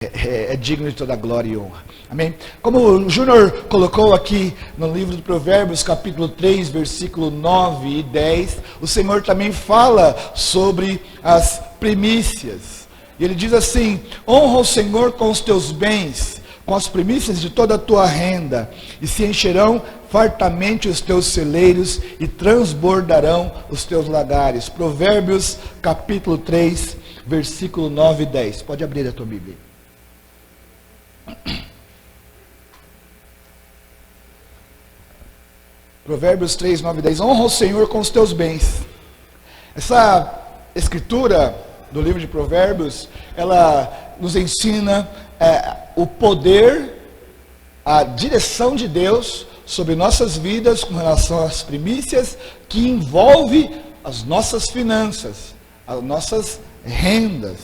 é digno de toda glória e honra. Amém? Como o Júnior colocou aqui no livro de Provérbios, capítulo 3, versículo 9 e 10, o Senhor também fala sobre as primícias. E ele diz assim: honra o Senhor com os teus bens, com as primícias de toda a tua renda, e se encherão fartamente os teus celeiros, e transbordarão os teus lagares. Provérbios, capítulo 3, versículo 9 e 10. Pode abrir a tua Bíblia. Provérbios 3, 9 e 10. Honra o Senhor com os teus bens. Essa escritura do livro de Provérbios, ela nos ensina o poder, a direção de Deus sobre nossas vidas com relação às primícias, que envolve as nossas finanças, as nossas rendas.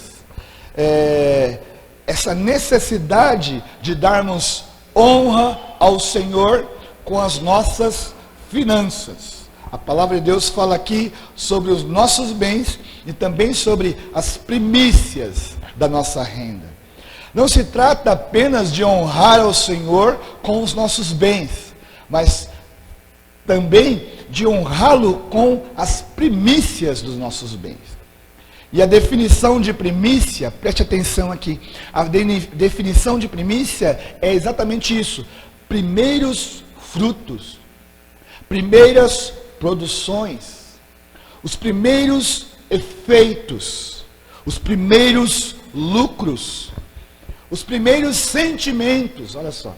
Essa necessidade de darmos honra ao Senhor com as nossas finanças. A palavra de Deus fala aqui sobre os nossos bens e também sobre as primícias da nossa renda. Não se trata apenas de honrar ao Senhor com os nossos bens, mas também de honrá-lo com as primícias dos nossos bens. E a definição de primícia, preste atenção aqui, a definição de primícia é exatamente isso: primeiros frutos, primeiras produções, os primeiros efeitos, os primeiros lucros, os primeiros sentimentos. Olha só,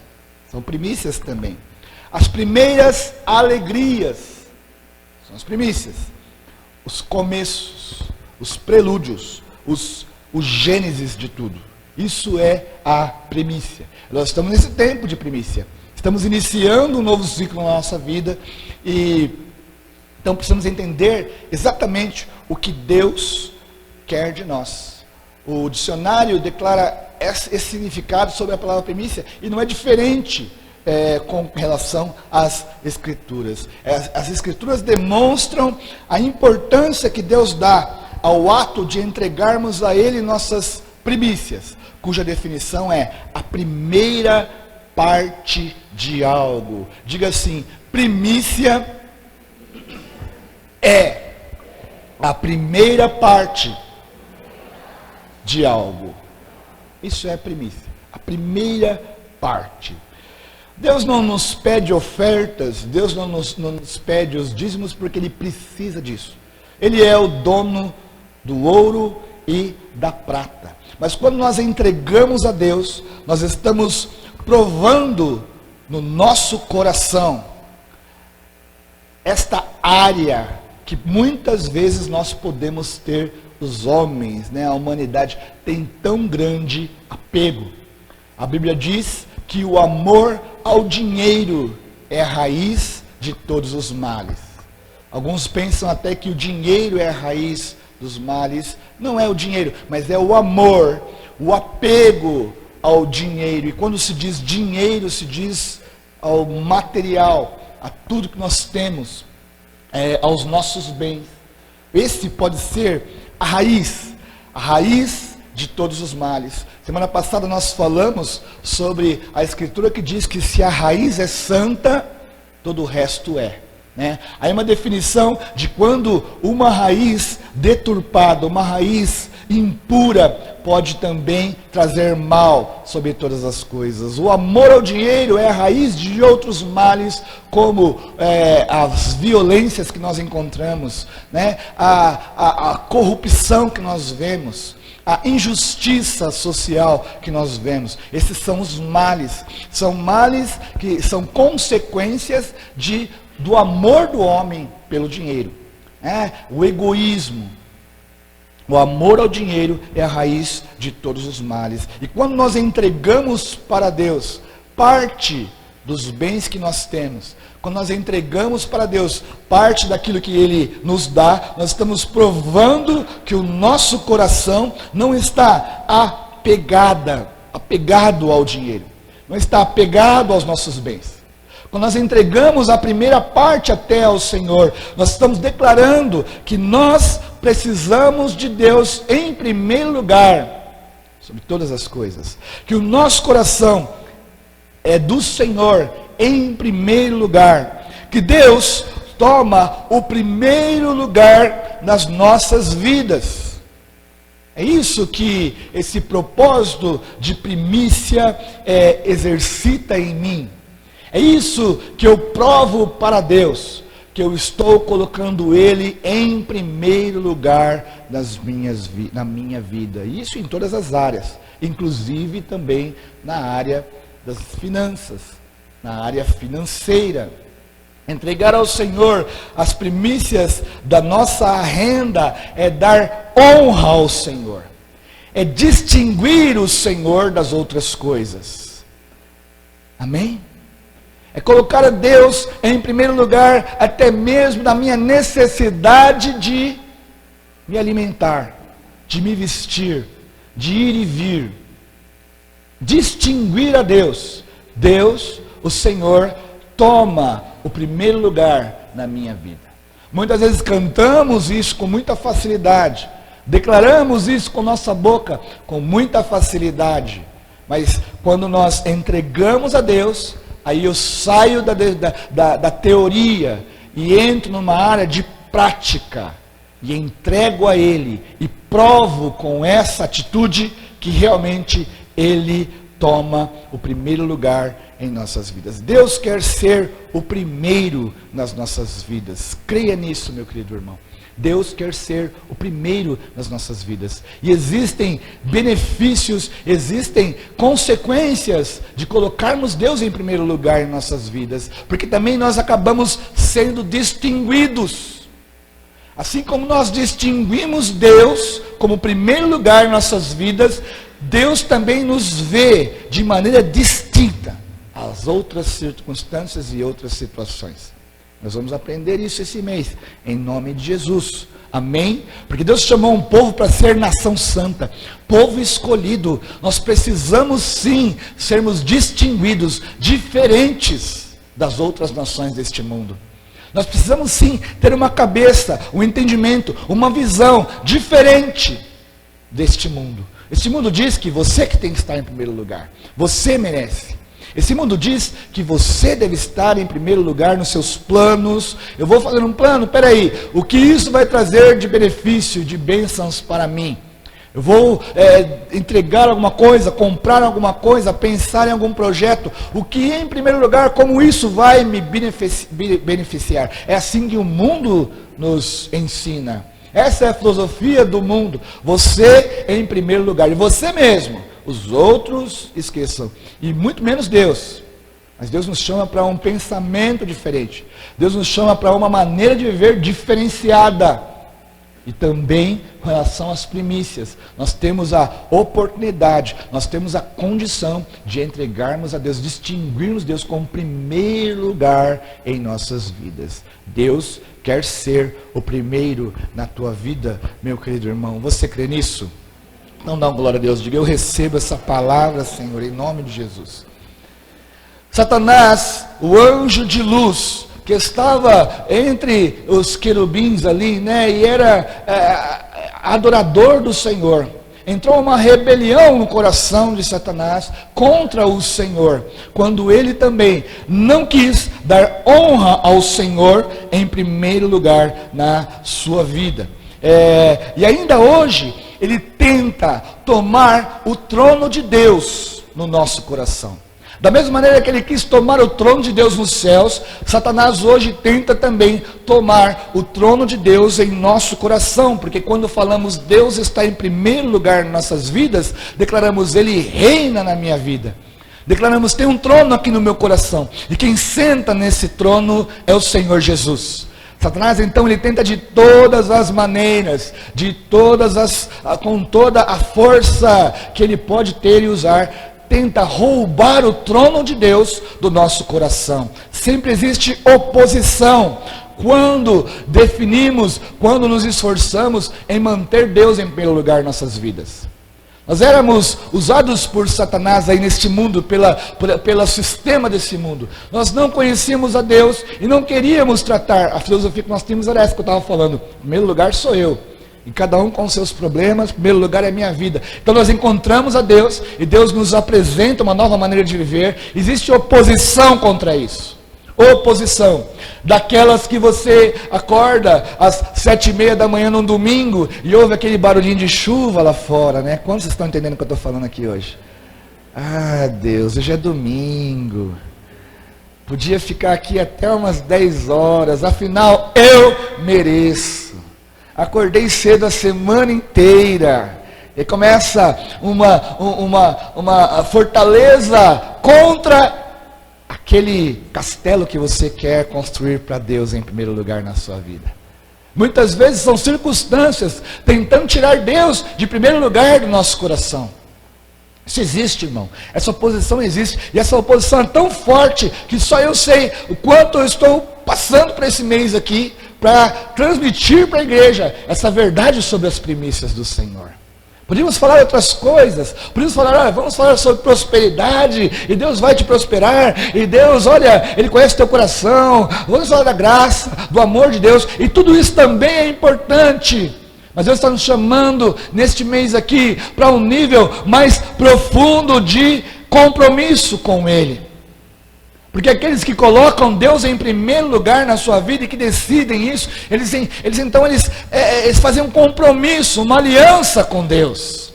são primícias também. As primeiras alegrias são as primícias, os começos, os prelúdios, o gênesis de tudo. Isso é a primícia. Nós estamos nesse tempo de primícia. Estamos iniciando um novo ciclo na nossa vida e então precisamos entender exatamente o que Deus quer de nós. O dicionário declara esse significado sobre a palavra primícia e não é diferente com relação às Escrituras. As Escrituras demonstram a importância que Deus dá ao ato de entregarmos a Ele nossas primícias, cuja definição é a primeira parte de algo. Diga assim: primícia é a primeira parte de algo. Isso é primícia, a primeira parte. Deus não nos pede ofertas, Deus não nos pede os dízimos porque Ele precisa disso. Ele é o dono do ouro e da prata. Mas quando nós entregamos a Deus, nós estamos provando no nosso coração esta área que muitas vezes nós podemos ter, os homens, a humanidade tem tão grande apego. A Bíblia diz que o amor ao dinheiro é a raiz de todos os males. Alguns pensam até que o dinheiro é a raiz dos males. Não é o dinheiro, mas é o amor, o apego ao dinheiro. E quando se diz dinheiro, se diz ao material, a tudo que nós temos, aos nossos bens. Esse pode ser a raiz de todos os males. Semana passada nós falamos sobre a Escritura que diz que se a raiz é santa, todo o resto é. Aí uma definição de quando uma raiz deturpada, uma raiz impura, pode também trazer mal sobre todas as coisas. O amor ao dinheiro é a raiz de outros males, como as violências que nós encontramos, a corrupção que nós vemos, a injustiça social que nós vemos. Esses são os males. São males que são consequências do amor do homem pelo dinheiro. O egoísmo. O amor ao dinheiro é a raiz de todos os males. E quando nós entregamos para Deus parte dos bens que nós temos, quando nós entregamos para Deus parte daquilo que Ele nos dá, nós estamos provando que o nosso coração não está apegado ao dinheiro, não está apegado aos nossos bens. Quando nós entregamos a primeira parte até ao Senhor, nós estamos declarando que nós precisamos de Deus em primeiro lugar sobre todas as coisas. Que o nosso coração é do Senhor em primeiro lugar. Que Deus toma o primeiro lugar nas nossas vidas. É isso que esse propósito de primícia exercita em mim. É isso que eu provo para Deus, que eu estou colocando Ele em primeiro lugar na minha vida. Isso em todas as áreas, inclusive também na área das finanças, na área financeira. Entregar ao Senhor as primícias da nossa renda é dar honra ao Senhor, é distinguir o Senhor das outras coisas. Amém? É colocar a Deus em primeiro lugar, até mesmo na minha necessidade de me alimentar, de me vestir, de ir e vir. Distinguir a Deus. Deus, o Senhor, toma o primeiro lugar na minha vida. Muitas vezes cantamos isso com muita facilidade, declaramos isso com nossa boca com muita facilidade, mas quando nós entregamos a Deus, aí eu saio da teoria e entro numa área de prática e entrego a Ele e provo com essa atitude que realmente Ele toma o primeiro lugar em nossas vidas. Deus quer ser o primeiro nas nossas vidas. Creia nisso, meu querido irmão. Deus quer ser o primeiro nas nossas vidas. E existem benefícios, existem consequências de colocarmos Deus em primeiro lugar em nossas vidas. Porque também nós acabamos sendo distinguidos. Assim como nós distinguimos Deus como primeiro lugar em nossas vidas, Deus também nos vê de maneira distinta às outras circunstâncias e outras situações. Nós vamos aprender isso esse mês, em nome de Jesus. Amém? Porque Deus chamou um povo para ser nação santa, povo escolhido. Nós precisamos sim sermos distinguidos, diferentes das outras nações deste mundo. Nós precisamos sim ter uma cabeça, um entendimento, uma visão diferente deste mundo. Este mundo diz que você que tem que estar em primeiro lugar. Você merece. Esse mundo diz que você deve estar em primeiro lugar nos seus planos. Eu vou fazer um plano, peraí, o que isso vai trazer de benefício, de bênçãos para mim? Eu vou entregar alguma coisa, comprar alguma coisa, pensar em algum projeto. O que em primeiro lugar, como isso vai me beneficiar? É assim que o mundo nos ensina. Essa é a filosofia do mundo. Você em primeiro lugar, e você mesmo. Os outros esqueçam, e muito menos Deus. Mas Deus nos chama para um pensamento diferente. Deus nos chama para uma maneira de viver diferenciada. E também com relação às primícias, nós temos a oportunidade, nós temos a condição de entregarmos a Deus, distinguirmos Deus como primeiro lugar em nossas vidas. Deus quer ser o primeiro na tua vida, meu querido irmão. Você crê nisso? Então dá uma glória a Deus, diga: eu recebo essa palavra, Senhor, em nome de Jesus. Satanás, o anjo de luz, que estava entre os querubins ali, né, e era adorador do Senhor, entrou uma rebelião no coração de Satanás contra o Senhor, quando ele também não quis dar honra ao Senhor em primeiro lugar na sua vida. E ainda hoje, ele tenta tomar o trono de Deus no nosso coração. Da mesma maneira que ele quis tomar o trono de Deus nos céus, Satanás hoje tenta também tomar o trono de Deus em nosso coração, porque quando falamos Deus está em primeiro lugar em nossas vidas, declaramos Ele reina na minha vida. Declaramos, tem um trono aqui no meu coração, e quem senta nesse trono é o Senhor Jesus. Satanás então ele tenta de todas as maneiras, com toda a força que ele pode ter e usar, tenta roubar o trono de Deus do nosso coração. Sempre existe oposição quando definimos, quando nos esforçamos em manter Deus em primeiro lugar em nossas vidas. Nós éramos usados por Satanás aí neste mundo, pelo sistema desse mundo. Nós não conhecíamos a Deus e não queríamos tratar. A filosofia que nós tínhamos era essa que eu estava falando. Em primeiro lugar sou eu. E cada um com seus problemas, em primeiro lugar é a minha vida. Então nós encontramos a Deus, e Deus nos apresenta uma nova maneira de viver. Existe oposição contra isso. Oposição. Daquelas que você acorda às 7:30 da manhã num domingo, e ouve aquele barulhinho de chuva lá fora, né? Quantos estão entendendo o que eu estou falando aqui hoje? Ah, Deus, hoje é domingo. Podia ficar aqui até umas 10 horas, afinal eu mereço. Acordei cedo a semana inteira. E começa uma fortaleza contra aquele castelo que você quer construir para Deus em primeiro lugar na sua vida. Muitas vezes são circunstâncias tentando tirar Deus de primeiro lugar do nosso coração. Isso existe, irmão. Essa oposição existe. E essa oposição é tão forte que só eu sei o quanto eu estou passando para esse mês aqui para transmitir para a igreja essa verdade sobre as primícias do Senhor. Podíamos falar outras coisas, podíamos falar, vamos falar sobre prosperidade, e Deus vai te prosperar, e Deus, olha, Ele conhece o teu coração, vamos falar da graça, do amor de Deus, e tudo isso também é importante. Mas Deus está nos chamando neste mês aqui para um nível mais profundo de compromisso com Ele. Porque aqueles que colocam Deus em primeiro lugar na sua vida e que decidem isso, eles fazem um compromisso, uma aliança com Deus.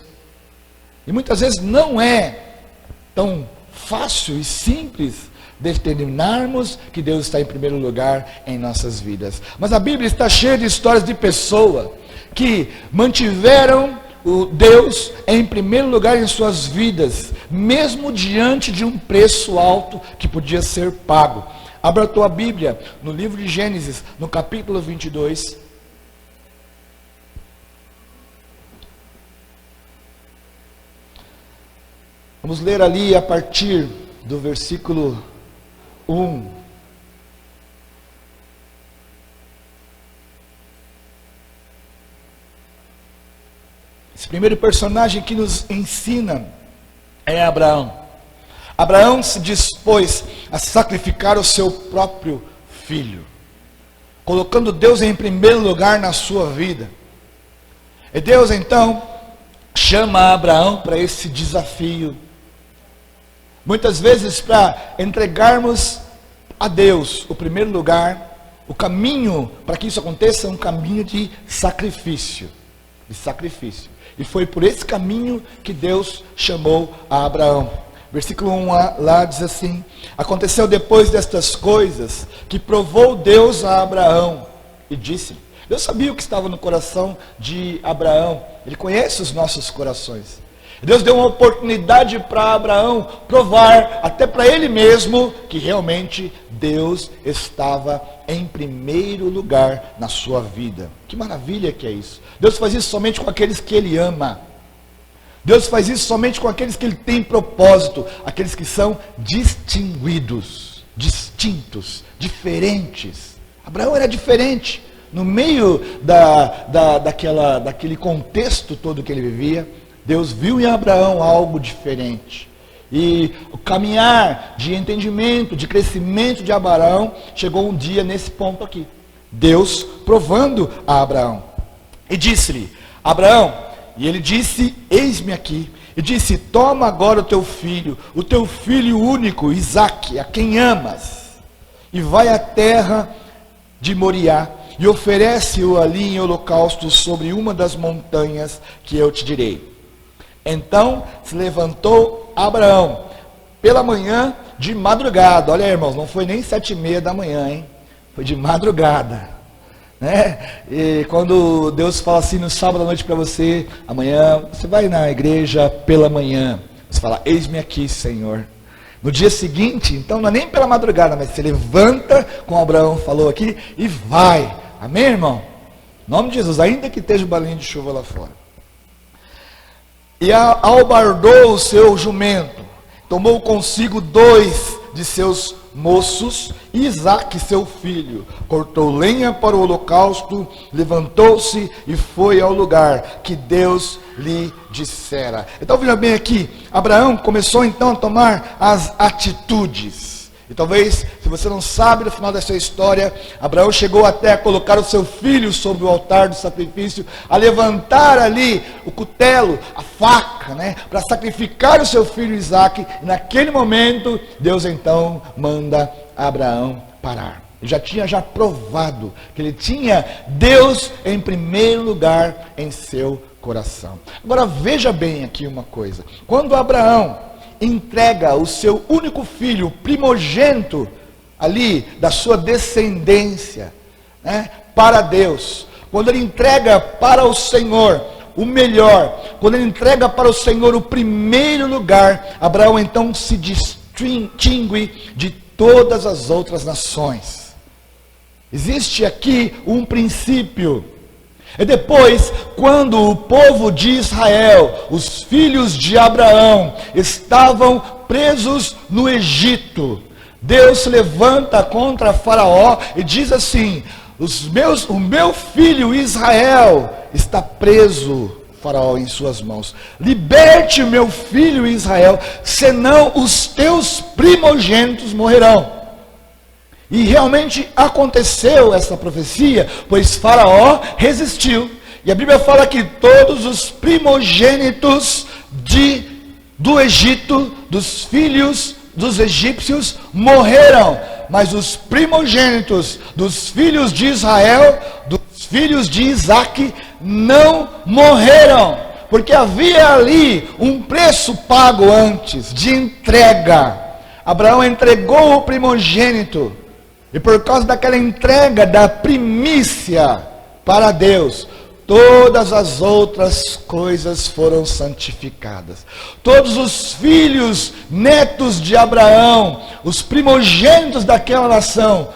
E muitas vezes não é tão fácil e simples determinarmos que Deus está em primeiro lugar em nossas vidas. Mas a Bíblia está cheia de histórias de pessoas que mantiveram o Deus em primeiro lugar em suas vidas, mesmo diante de um preço alto que podia ser pago. Abra a tua Bíblia no livro de Gênesis, no capítulo 22. Vamos ler ali a partir do versículo 1. Esse primeiro personagem que nos ensina é Abraão. Abraão se dispôs a sacrificar o seu próprio filho, colocando Deus em primeiro lugar na sua vida. E Deus então chama Abraão para esse desafio. Muitas vezes, para entregarmos a Deus o primeiro lugar, o caminho para que isso aconteça é um caminho de sacrifício. E foi por esse caminho que Deus chamou a Abraão. Versículo 1 lá diz assim: aconteceu depois destas coisas, que provou Deus a Abraão, e disse. Deus sabia o que estava no coração de Abraão. Ele conhece os nossos corações. Deus deu uma oportunidade para Abraão provar, até para ele mesmo, que realmente Deus estava em primeiro lugar na sua vida. Que maravilha que é isso. Deus faz isso somente com aqueles que Ele ama. Deus faz isso somente com aqueles que Ele tem propósito. Aqueles que são distinguidos, distintos, diferentes. Abraão era diferente. No meio daquele contexto todo que ele vivia, Deus viu em Abraão algo diferente. E o caminhar de entendimento, de crescimento de Abraão, chegou um dia nesse ponto aqui. Deus provando a Abraão. E disse-lhe, Abraão, e ele disse, eis-me aqui. E disse, toma agora o teu filho único, Isaque, a quem amas, e vai à terra de Moriá, e oferece-o ali em holocausto sobre uma das montanhas que eu te direi. Então se levantou Abraão pela manhã de madrugada. Olha aí, irmãos, não foi nem 7:30 da manhã, hein? Foi de madrugada, né? E quando Deus fala assim no sábado à noite para você, amanhã você vai na igreja pela manhã, você fala, eis-me aqui, Senhor. No dia seguinte, então não é nem pela madrugada, mas você levanta, como Abraão falou aqui, e vai. Amém, irmão? Em nome de Jesus, ainda que esteja o balinho de chuva lá fora. E albardou o seu jumento, tomou consigo 2 de seus moços, e Isaque seu filho, cortou lenha para o holocausto, levantou-se e foi ao lugar que Deus lhe dissera. Então veja bem aqui, Abraão começou então a tomar as atitudes. E talvez, se você não sabe, no final dessa história, Abraão chegou até a colocar o seu filho sobre o altar do sacrifício, a levantar ali o cutelo, a faca, né, para sacrificar o seu filho Isaque. E naquele momento, Deus então manda Abraão parar. Ele já tinha provado que ele tinha Deus em primeiro lugar em seu coração. Agora veja bem aqui uma coisa. Quando Abraão entrega o seu único filho, primogênito, ali da sua descendência, né, para Deus, quando ele entrega para o Senhor o melhor, quando ele entrega para o Senhor o primeiro lugar, Abraão então se distingue de todas as outras nações. Existe aqui um princípio. E depois, quando o povo de Israel, os filhos de Abraão, estavam presos no Egito, Deus se levanta contra Faraó e diz assim: o meu filho Israel está preso, Faraó, em suas mãos. Liberte o meu filho Israel, senão os teus primogênitos morrerão. E realmente aconteceu essa profecia, pois Faraó resistiu. E a Bíblia fala que todos os primogênitos do Egito, dos filhos dos egípcios, morreram. Mas os primogênitos dos filhos de Israel, dos filhos de Isaque, não morreram. Porque havia ali um preço pago antes, de entrega. Abraão entregou o primogênito. E por causa daquela entrega da primícia para Deus, todas as outras coisas foram santificadas. Todos os filhos, netos de Abraão, os primogênitos daquela nação,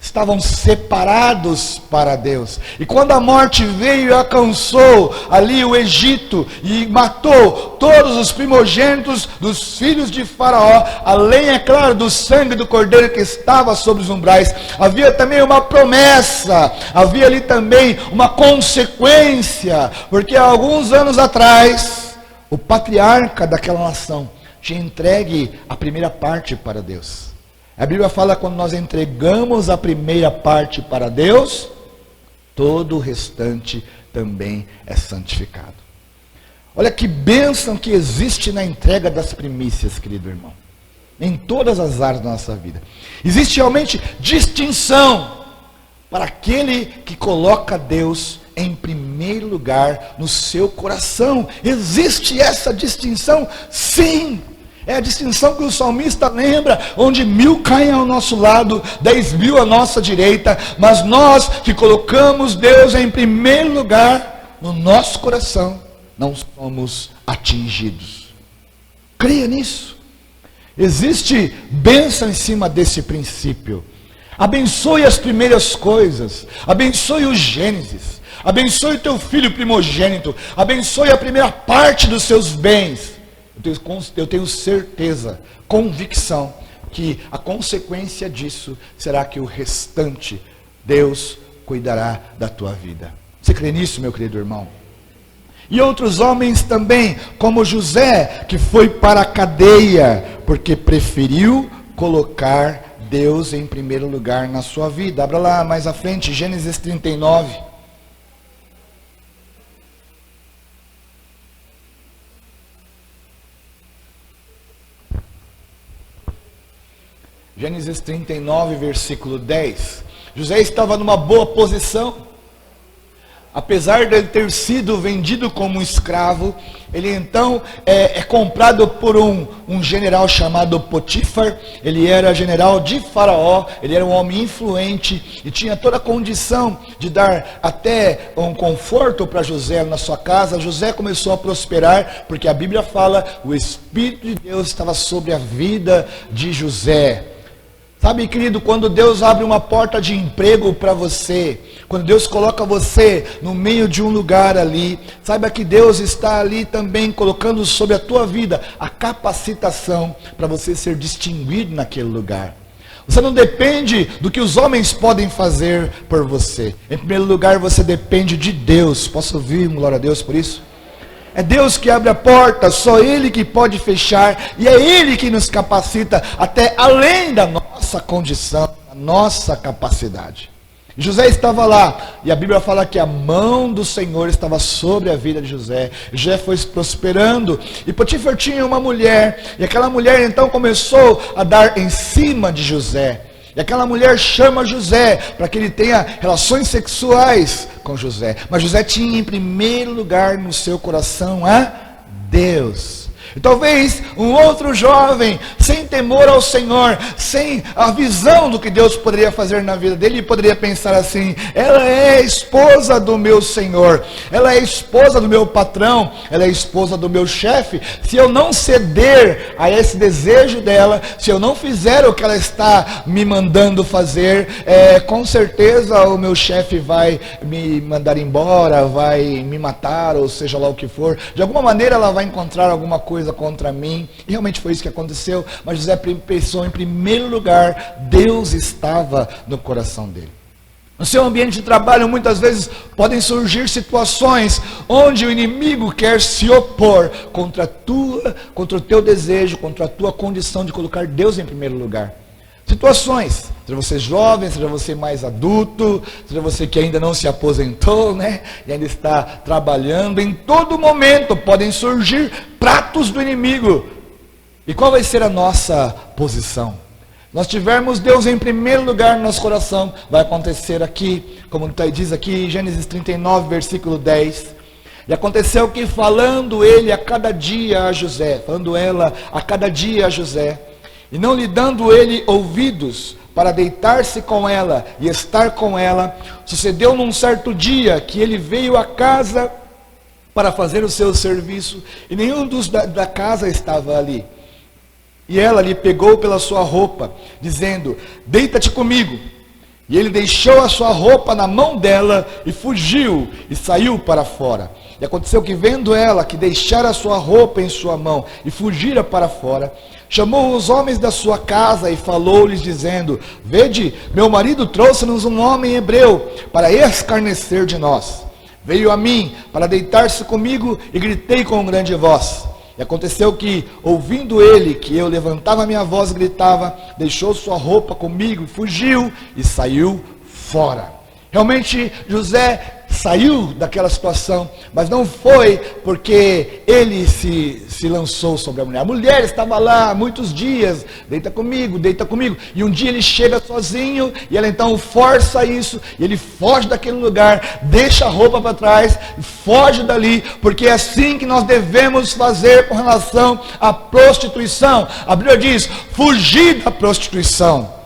estavam separados para Deus. E quando a morte veio e alcançou ali o Egito e matou todos os primogênitos dos filhos de Faraó, além, é claro, do sangue do cordeiro que estava sobre os umbrais, havia também uma promessa, havia ali também uma consequência, porque há alguns anos atrás, o patriarca daquela nação tinha entregue a primeira parte para Deus. A Bíblia fala que quando nós entregamos a primeira parte para Deus, todo o restante também é santificado. Olha que bênção que existe na entrega das primícias, querido irmão. Em todas as áreas da nossa vida. Existe realmente distinção para aquele que coloca Deus em primeiro lugar no seu coração. Existe essa distinção? Sim. É a distinção que o salmista lembra, onde 1000 caem ao nosso lado, 10.000 à nossa direita, mas nós que colocamos Deus em primeiro lugar no nosso coração, não somos atingidos. Creia nisso. Existe bênção em cima desse princípio. Abençoe as primeiras coisas, abençoe o Gênesis, abençoe o teu filho primogênito, abençoe a primeira parte dos seus bens. Eu tenho certeza, convicção, que a consequência disso será que o restante, Deus cuidará da tua vida. Você crê nisso, meu querido irmão? E outros homens também, como José, que foi para a cadeia, porque preferiu colocar Deus em primeiro lugar na sua vida. Abra lá mais à frente, Gênesis 39. Gênesis 39, versículo 10. José estava numa boa posição. Apesar de ele ter sido vendido como um escravo, ele então é comprado por um general chamado Potifar. Ele era general de Faraó, ele era um homem influente e tinha toda a condição de dar até um conforto para José na sua casa. José começou a prosperar, porque a Bíblia fala, o Espírito de Deus estava sobre a vida de José. Sabe, querido, quando Deus abre uma porta de emprego para você, quando Deus coloca você no meio de um lugar ali, saiba que Deus está ali também colocando sobre a tua vida a capacitação para você ser distinguido naquele lugar. Você não depende do que os homens podem fazer por você. Em primeiro lugar, você depende de Deus. Posso ouvir um glória a Deus por isso? É Deus que abre a porta, só Ele que pode fechar, e é Ele que nos capacita até além da nossa nossa condição, na nossa capacidade. José estava lá, e a Bíblia fala que a mão do Senhor estava sobre a vida de José. José foi prosperando, e Potifar tinha uma mulher, e aquela mulher então começou a dar em cima de José. E aquela mulher chama José para que ele tenha relações sexuais com José. Mas José tinha em primeiro lugar no seu coração a Deus. E talvez um outro jovem, sem temor ao Senhor, sem a visão do que Deus poderia fazer na vida dele, poderia pensar assim: ela é esposa do meu Senhor, ela é esposa do meu patrão, ela é esposa do meu chefe. Se eu não ceder a esse desejo dela, se eu não fizer o que ela está me mandando fazer, com certeza o meu chefe vai me mandar embora, vai me matar, ou seja lá o que for. De alguma maneira ela vai encontrar alguma coisa contra mim. E realmente foi isso que aconteceu. Mas José pensou em primeiro lugar, Deus estava no coração dele. No seu ambiente de trabalho, muitas vezes podem surgir situações onde o inimigo quer se opor contra o teu desejo, contra a tua condição de colocar Deus em primeiro lugar. Situações, seja você jovem, seja você mais adulto, seja você que ainda não se aposentou, né, e ainda está trabalhando, em todo momento podem surgir pratos do inimigo. E qual vai ser a nossa posição? Nós tivermos Deus em primeiro lugar no nosso coração, vai acontecer aqui, como diz aqui em Gênesis 39, versículo 10. E aconteceu que falando ele a cada dia a José, falando ela a cada dia a José, e não lhe dando ele ouvidos para deitar-se com ela e estar com ela, sucedeu num certo dia que ele veio à casa para fazer o seu serviço, e nenhum dos da casa estava ali. E ela lhe pegou pela sua roupa, dizendo: deita-te comigo. E ele deixou a sua roupa na mão dela e fugiu e saiu para fora. E aconteceu que, vendo ela que deixara a sua roupa em sua mão e fugira para fora, chamou os homens da sua casa e falou-lhes dizendo: vede, meu marido trouxe-nos um homem hebreu para escarnecer de nós. Veio a mim para deitar-se comigo e gritei com grande voz. E aconteceu que, ouvindo ele que eu levantava a minha voz e gritava, deixou sua roupa comigo, fugiu e saiu fora. Realmente José saiu daquela situação, mas não foi porque ele se lançou sobre a mulher. A mulher estava lá há muitos dias: deita comigo, deita comigo. E um dia ele chega sozinho e ela então força isso, e ele foge daquele lugar, deixa a roupa para trás, foge dali, porque é assim que nós devemos fazer com relação à prostituição. A Bíblia diz: fugir da prostituição.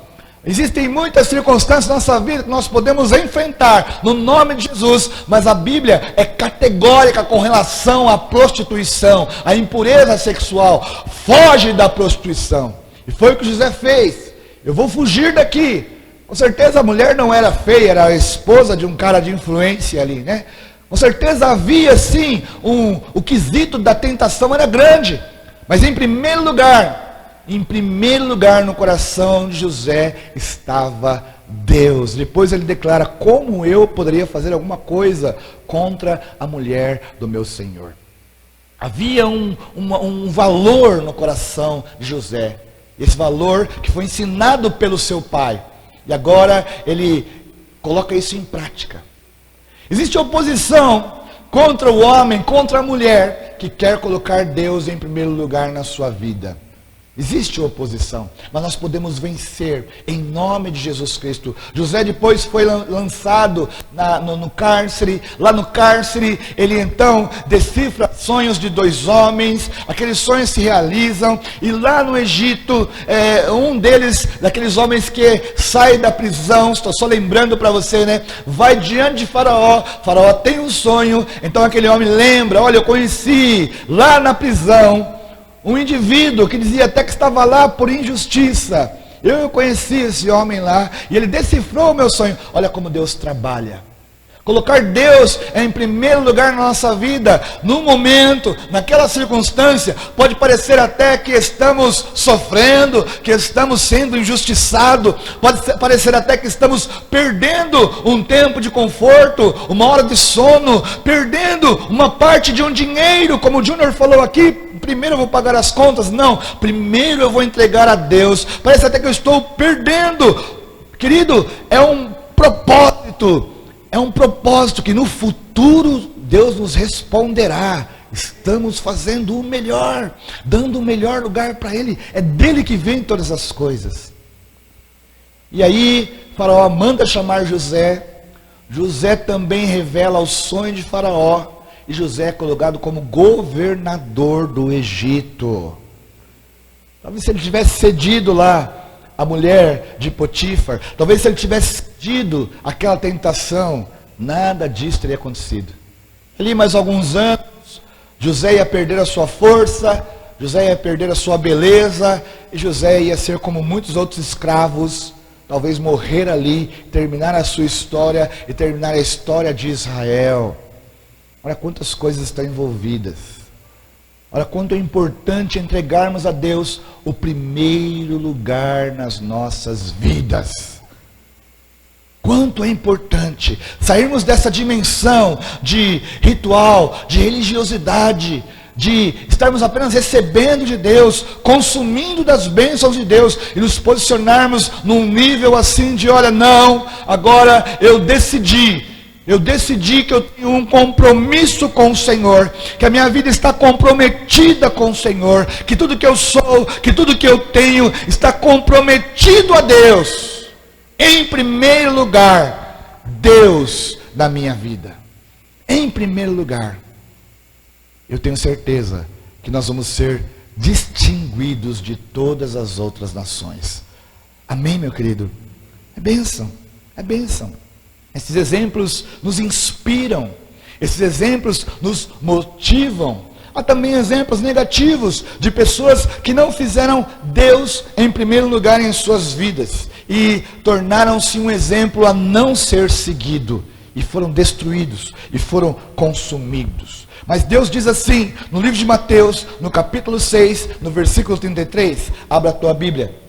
Existem muitas circunstâncias na nossa vida que nós podemos enfrentar no nome de Jesus, mas a Bíblia é categórica com relação à prostituição, à impureza sexual. Foge da prostituição. E foi o que José fez. Eu vou fugir daqui. Com certeza a mulher não era feia, era a esposa de um cara de influência ali, né? Com certeza havia sim, o quesito da tentação era grande. Mas em primeiro lugar no coração de José estava Deus. Depois ele declara: como eu poderia fazer alguma coisa contra a mulher do meu Senhor? Havia um valor no coração de José. Esse valor que foi ensinado pelo seu pai. E agora ele coloca isso em prática. Existe oposição contra o homem, contra a mulher que quer colocar Deus em primeiro lugar na sua vida. Existe oposição, mas nós podemos vencer em nome de Jesus Cristo. José depois foi lançado no cárcere. Lá no cárcere ele então decifra sonhos de dois homens. Aqueles sonhos se realizam. E lá no Egito, um daqueles homens que sai da prisão, estou só lembrando para você, né? Vai diante de Faraó. Faraó tem um sonho. Então aquele homem lembra: olha, eu conheci lá na prisão um indivíduo que dizia até que estava lá por injustiça. Eu conheci esse homem lá e ele decifrou o meu sonho. Olha como Deus trabalha. Colocar Deus em primeiro lugar na nossa vida, num momento, naquela circunstância, pode parecer até que estamos sofrendo, que estamos sendo injustiçados, pode parecer até que estamos perdendo um tempo de conforto, uma hora de sono, perdendo uma parte de um dinheiro, como o Júnior falou aqui, primeiro eu vou pagar as contas. Não, primeiro eu vou entregar a Deus. Parece até que eu estou perdendo. Querido, é um propósito que no futuro Deus nos responderá. Estamos fazendo o melhor, dando o melhor lugar para Ele. É dele que vem todas as coisas. E aí, Faraó manda chamar José. José também revela o sonho de Faraó. E José é colocado como governador do Egito. Talvez se ele tivesse cedido lá a mulher de Potifar, talvez se ele tivesse cedido aquela tentação, nada disso teria acontecido. Ali mais alguns anos, José ia perder a sua força, José ia perder a sua beleza, e José ia ser como muitos outros escravos, talvez morrer ali, terminar a sua história e terminar a história de Israel. Olha quantas coisas estão envolvidas. Olha quanto é importante entregarmos a Deus o primeiro lugar nas nossas vidas. Quanto é importante sairmos dessa dimensão de ritual, de religiosidade, de estarmos apenas recebendo de Deus, consumindo das bênçãos de Deus, e nos posicionarmos num nível assim de, olha, não, agora eu decidi que eu tenho um compromisso com o Senhor, que a minha vida está comprometida com o Senhor, que tudo que eu sou, que tudo que eu tenho está comprometido a Deus. Em primeiro lugar, Deus na minha vida. Em primeiro lugar. Eu tenho certeza que nós vamos ser distinguidos de todas as outras nações. Amém, meu querido? É bênção, é bênção. Esses exemplos nos inspiram, esses exemplos nos motivam. Há também exemplos negativos de pessoas que não fizeram Deus em primeiro lugar em suas vidas e tornaram-se um exemplo a não ser seguido, e foram destruídos e foram consumidos. Mas Deus diz assim, no livro de Mateus, no capítulo 6, no versículo 33, abra a tua Bíblia.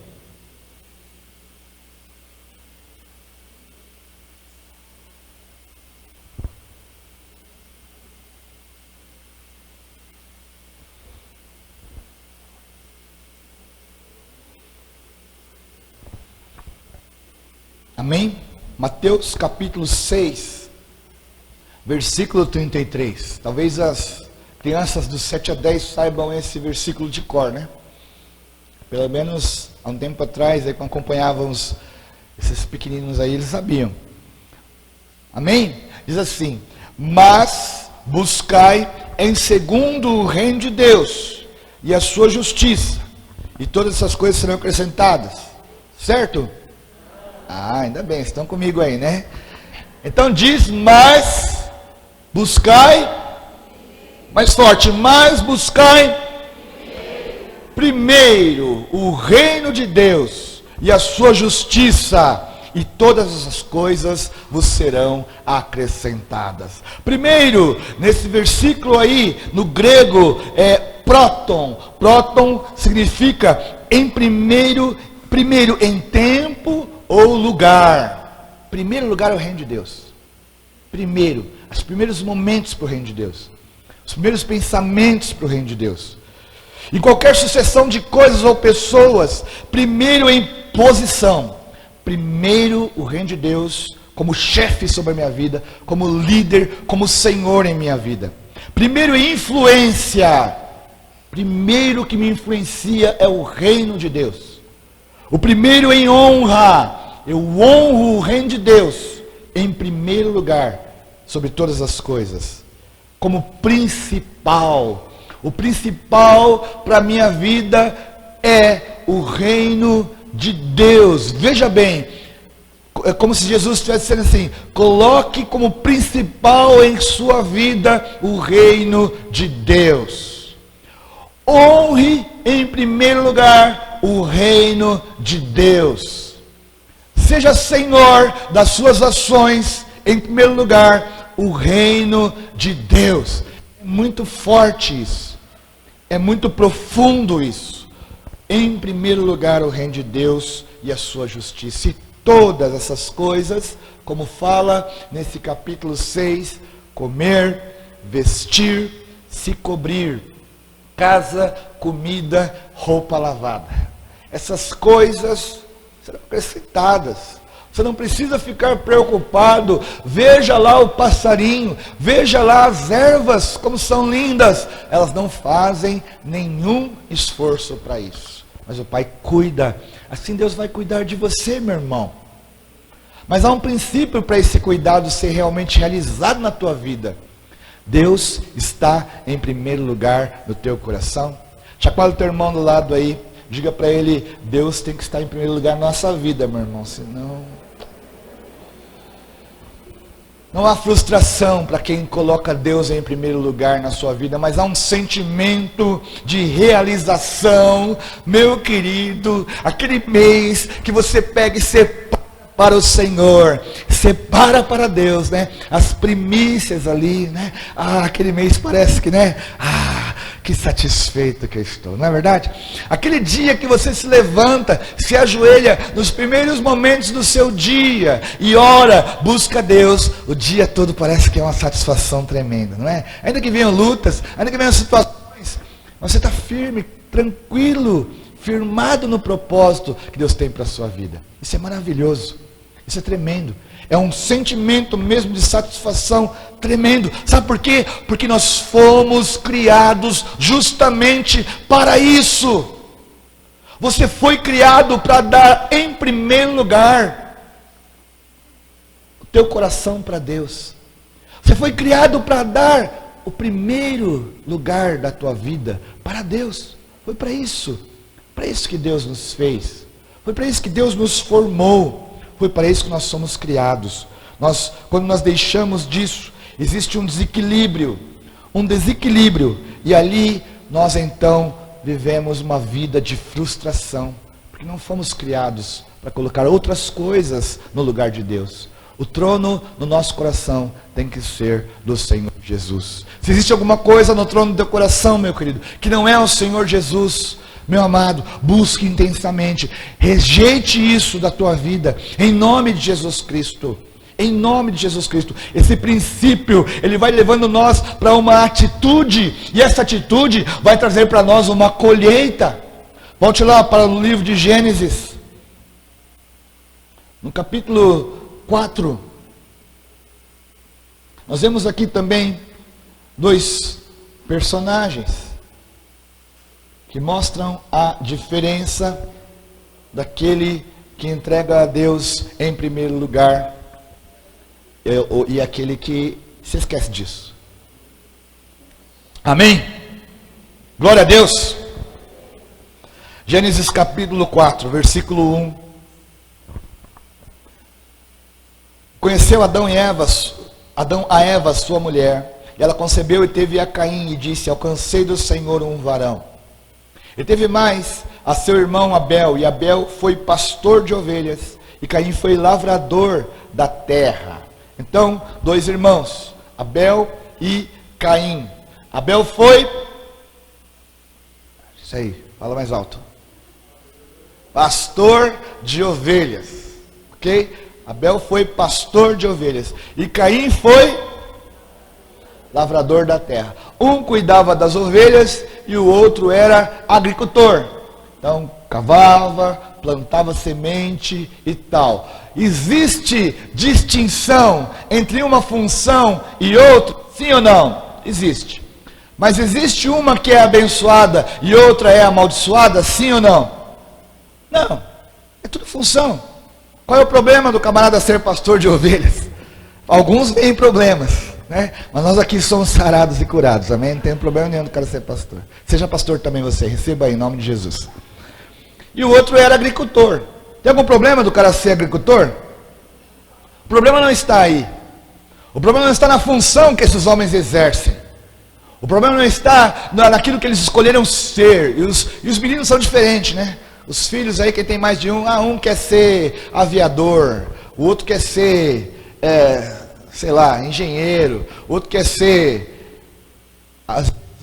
Amém? Mateus capítulo 6, versículo 33. Talvez as crianças dos 7 a 10 saibam esse versículo de cor, né? Pelo menos há um tempo atrás, aí, quando acompanhávamos esses pequeninos aí, eles sabiam. Amém? Diz assim: mas buscai em segundo o reino de Deus e a sua justiça, e todas essas coisas serão acrescentadas. Certo? Ah, ainda bem, estão comigo aí, né? Então diz, mas buscai, mais forte, mas buscai primeiro o reino de Deus e a sua justiça, e todas essas coisas vos serão acrescentadas. Primeiro, nesse versículo aí, no grego, é próton. Próton significa em primeiro em tempo ou lugar. Primeiro lugar é o reino de Deus. Os primeiros momentos para o reino de Deus. Os primeiros pensamentos para o reino de Deus. Em qualquer sucessão de coisas ou pessoas, primeiro em posição. Primeiro o reino de Deus como chefe sobre a minha vida, como líder, como Senhor em minha vida. Primeiro em influência. Primeiro que me influencia é o reino de Deus. O primeiro em honra. Eu honro o reino de Deus em primeiro lugar, sobre todas as coisas. Como principal. O principal para a minha vida é o reino de Deus. Veja bem, é como se Jesus estivesse dizendo assim: coloque como principal em sua vida o reino de Deus. Honre em primeiro lugar o reino de Deus. Seja Senhor das suas ações, em primeiro lugar, o reino de Deus. É muito forte isso. É muito profundo isso. Em primeiro lugar, o reino de Deus e a sua justiça. E todas essas coisas, como fala nesse capítulo 6, comer, vestir, se cobrir. casa, comida, roupa lavada. Essas coisas serão acrescentadas. Você não precisa ficar preocupado. Veja lá o passarinho, veja lá as ervas, como são lindas. Elas não fazem nenhum esforço para isso. Mas o Pai cuida. Assim Deus vai cuidar de você, meu irmão. Mas há um princípio para esse cuidado ser realmente realizado na tua vida. Deus está em primeiro lugar no teu coração. Chacoalha o teu irmão do lado aí. Diga para ele, Deus tem que estar em primeiro lugar na nossa vida, meu irmão. Senão não há frustração para quem coloca Deus em primeiro lugar na sua vida, mas há um sentimento de realização, meu querido, aquele mês que você pega e separa para o Senhor, separa para Deus, né? As primícias ali, né? Aquele mês parece que, né? Que satisfeito que eu estou, não é verdade? Aquele dia que você se levanta, se ajoelha nos primeiros momentos do seu dia e ora, busca Deus, o dia todo parece que é uma satisfação tremenda, não é? Ainda que venham lutas, ainda que venham situações, você está firme, tranquilo, firmado no propósito que Deus tem para a sua vida. Isso é maravilhoso, isso é tremendo. É um sentimento mesmo de satisfação tremendo. Sabe por quê? Porque nós fomos criados justamente para isso. Você foi criado para dar em primeiro lugar o teu coração para Deus. Você foi criado para dar o primeiro lugar da tua vida para Deus. Foi para isso. Para isso que Deus nos fez. Foi para isso que Deus nos formou. Foi para isso que nós somos criados. Quando nós deixamos disso, existe um desequilíbrio, e ali nós então vivemos uma vida de frustração, porque não fomos criados para colocar outras coisas no lugar de Deus. O trono no nosso coração tem que ser do Senhor Jesus. Se existe alguma coisa no trono do teu coração, meu querido, que não é o Senhor Jesus, meu amado, busque intensamente, rejeite isso da tua vida, em nome de Jesus Cristo, em nome de Jesus Cristo. Esse princípio, ele vai levando nós para uma atitude, e essa atitude vai trazer para nós uma colheita. Volte lá para o livro de Gênesis, no capítulo 4, nós vemos aqui também dois personagens que mostram a diferença daquele que entrega a Deus em primeiro lugar e aquele que se esquece disso. Amém? Glória a Deus. Gênesis capítulo 4, versículo 1. Conheceu Adão a Eva, sua mulher, e ela concebeu e teve a Caim, e disse: alcancei do Senhor um varão. E teve mais a seu irmão Abel, e Abel foi pastor de ovelhas, e Caim foi lavrador da terra. Então, dois irmãos, Abel e Caim. Abel foi, isso aí, fala mais alto, pastor de ovelhas, ok? Abel foi pastor de ovelhas, e Caim foi lavrador da terra. Um cuidava das ovelhas e o outro era agricultor. Então, cavava, plantava semente e tal. Existe distinção entre uma função e outra? Sim ou não? Existe. Mas existe uma que é abençoada e outra é amaldiçoada? Sim ou não? Não. É tudo função. Qual é o problema do camarada ser pastor de ovelhas? Alguns veem problemas, né? Mas nós aqui somos sarados e curados, amém? Não tem problema nenhum do cara ser pastor. Seja pastor também você, receba aí em nome de Jesus. E o outro era agricultor. Tem algum problema do cara ser agricultor? O problema não está aí. O problema não está na função que esses homens exercem. O problema não está naquilo que eles escolheram ser. E os meninos são diferentes, né? Os filhos aí, quem tem mais de um, um quer ser aviador, o outro quer ser, sei lá, engenheiro, o outro quer ser...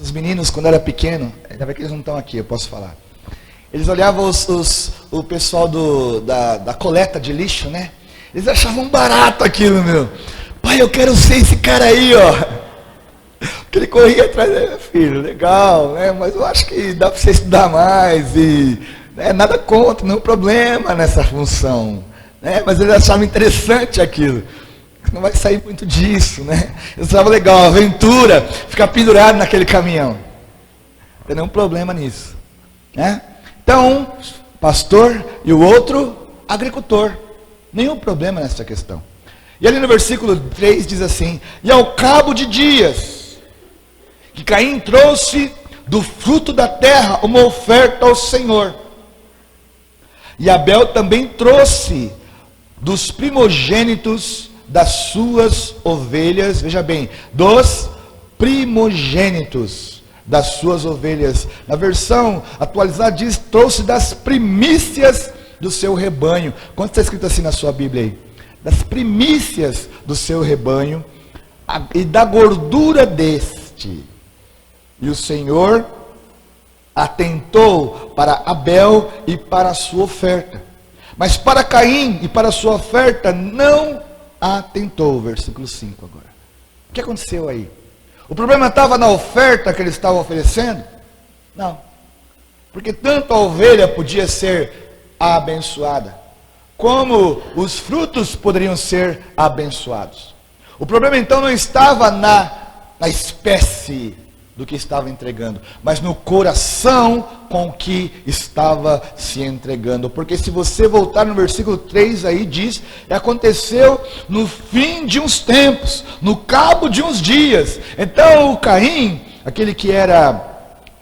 Os meninos, quando era pequeno, ainda bem que eles não estão aqui, eu posso falar. Eles olhavam o pessoal da coleta de lixo, né? Eles achavam barato aquilo, meu. Pai, eu quero ser esse cara aí, ó. Que ele corria atrás dele, filho, legal, né? Mas eu acho que dá para você estudar mais e nada contra, nenhum problema nessa função, né? Mas ele achava interessante aquilo. Não vai sair muito disso, né? Eu achava legal, aventura, ficar pendurado naquele caminhão. Não tem nenhum problema nisso, né? Então, pastor e o outro, agricultor. Nenhum problema nessa questão. E ali no versículo 3 diz assim: e ao cabo de dias, que Caim trouxe do fruto da terra uma oferta ao Senhor. E Abel também trouxe dos primogênitos das suas ovelhas, veja bem, dos primogênitos das suas ovelhas. Na versão atualizada diz, trouxe das primícias do seu rebanho. Quanto está escrito assim na sua Bíblia aí? Das primícias do seu rebanho e da gordura deste. E o Senhor atentou para Abel e para a sua oferta, mas para Caim e para a sua oferta não atentou. Versículo 5 agora. O que aconteceu aí? O problema estava na oferta que ele estava oferecendo? Não. Porque tanto a ovelha podia ser abençoada, como os frutos poderiam ser abençoados. O problema então não estava na espécie do que estava entregando, mas no coração com que estava se entregando. Porque se você voltar no versículo 3 aí diz, aconteceu no fim de uns tempos, no cabo de uns dias. Então o Caim, aquele que era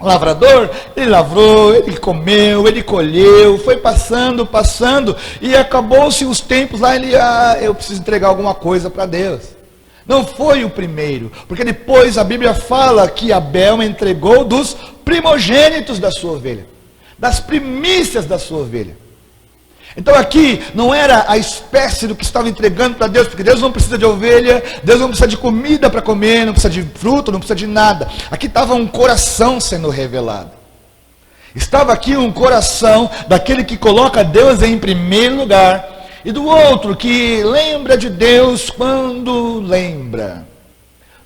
lavrador, ele lavrou, ele comeu, ele colheu, foi passando, e acabou-se os tempos lá, eu preciso entregar alguma coisa para Deus. Não foi o primeiro, porque depois a Bíblia fala que Abel entregou dos primogênitos da sua ovelha, das primícias da sua ovelha. Então aqui não era a espécie do que estava entregando para Deus, porque Deus não precisa de ovelha, Deus não precisa de comida para comer, não precisa de fruto, não precisa de nada. Aqui estava um coração sendo revelado. Estava aqui um coração daquele que coloca Deus em primeiro lugar, e do outro que lembra de Deus quando lembra.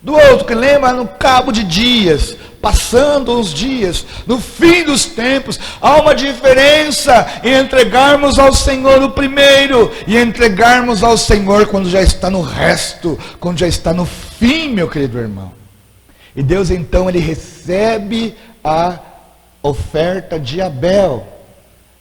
Do outro que lembra no cabo de dias, passando os dias, no fim dos tempos. Há uma diferença em entregarmos ao Senhor o primeiro e entregarmos ao Senhor quando já está no resto, quando já está no fim, meu querido irmão. E Deus então, ele recebe a oferta de Abel,